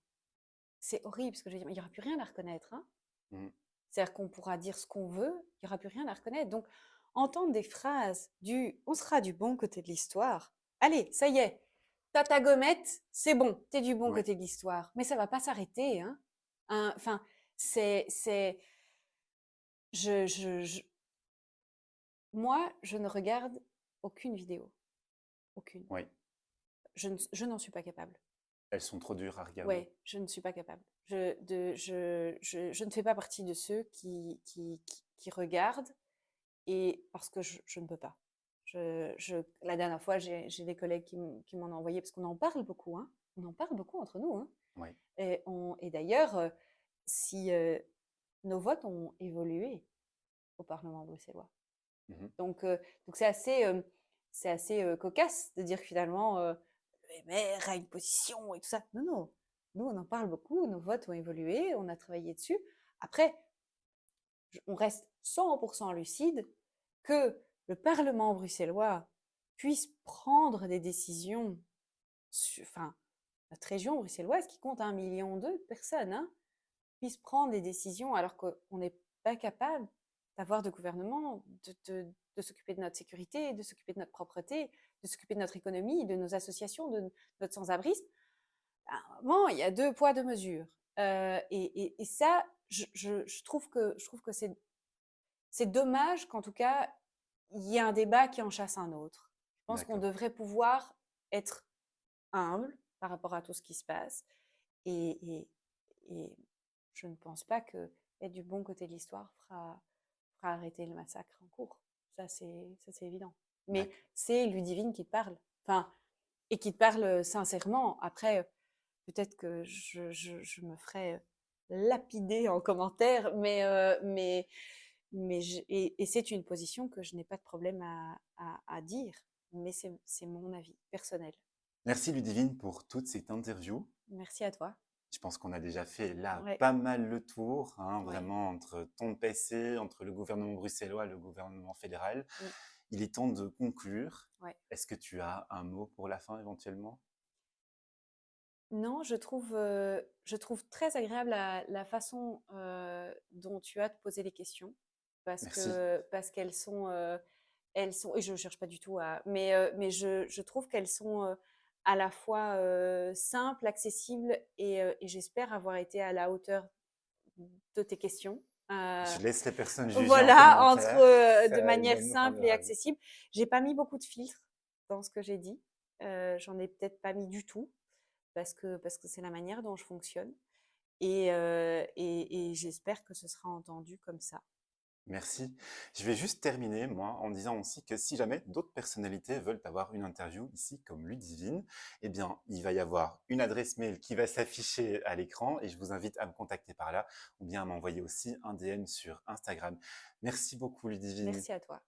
c'est horrible ce que je veux dire, mais il n'y aura plus rien à reconnaître, hein. Mm. C'est-à-dire qu'on pourra dire ce qu'on veut, il n'y aura plus rien à reconnaître. Donc, entendre des phrases du on sera du bon côté de l'histoire. Allez, ça y est, t'as ta gommette, c'est bon, t'es du bon Oui, côté de l'histoire. Mais ça va pas s'arrêter, hein. Enfin, c'est, je, moi, je ne regarde aucune vidéo, aucune. oui. Je n'en suis pas capable. Elles sont trop dures à regarder. Ouais, je ne suis pas capable. Je ne fais pas partie de ceux qui regardent et parce que je ne peux pas. La dernière fois, j'ai des collègues qui m'en ont envoyé parce qu'on en parle beaucoup, hein. On en parle beaucoup entre nous, hein. Oui. Et d'ailleurs, si nos votes ont évolué au Parlement bruxellois. Mhm. Donc c'est assez cocasse de dire que finalement, le maire a une position et tout ça. Non, non. Nous, on en parle beaucoup, nos votes ont évolué, on a travaillé dessus. Après, on reste 100% lucide que le Parlement bruxellois puisse prendre des décisions, enfin, notre région bruxelloise qui compte 1,2 million de personnes, hein, puisse prendre des décisions alors qu'on n'est pas capable d'avoir de gouvernement, de s'occuper de notre sécurité, de s'occuper de notre propreté, de s'occuper de notre économie, de nos associations, de notre sans-abrisme. À un moment, il y a deux poids, deux mesures. Et ça, je trouve que c'est dommage qu'en tout cas, il y ait un débat qui en chasse un autre. Je pense qu'on D'accord. devrait pouvoir être humble par rapport à tout ce qui se passe. Et, et je ne pense pas que être du bon côté de l'histoire fera arrêter le massacre en cours. Ça, c'est évident. Mais D'accord. c'est Ludivine qui te parle. Enfin, et qui te parle sincèrement. Après, peut-être que je me ferai lapider en commentaire, et c'est une position que je n'ai pas de problème à dire, mais c'est mon avis personnel. Merci Ludivine pour toute cette interview. Merci à toi. Je pense qu'on a déjà fait là Ouais, pas mal le tour, hein, ouais. vraiment entre ton PC, entre le gouvernement bruxellois et le gouvernement fédéral. Mm, Il est temps de conclure. ouais. Est-ce que tu as un mot pour la fin éventuellement? Non, je trouve très agréable la façon, dont tu as de poser les questions Merci. parce elles sont et je cherche pas du tout à mais je trouve qu'elles sont, à la fois, simples, accessibles et j'espère avoir été à la hauteur de tes questions. Je laisse les personnes juger en Voilà, commentaire. de Ils manière donnent simple leur et avis. accessible. J'ai pas mis beaucoup de filtres dans ce que j'ai dit. J'en ai peut-être pas mis du tout parce que c'est la manière dont je fonctionne et j'espère que ce sera entendu comme ça. Merci. Je vais juste terminer, moi, en disant aussi que si jamais d'autres personnalités veulent avoir une interview ici comme Ludivine, eh bien, il va y avoir une adresse mail qui va s'afficher à l'écran et je vous invite à me contacter par là ou bien à m'envoyer aussi un DM sur Instagram. Merci beaucoup, Ludivine. Merci à toi.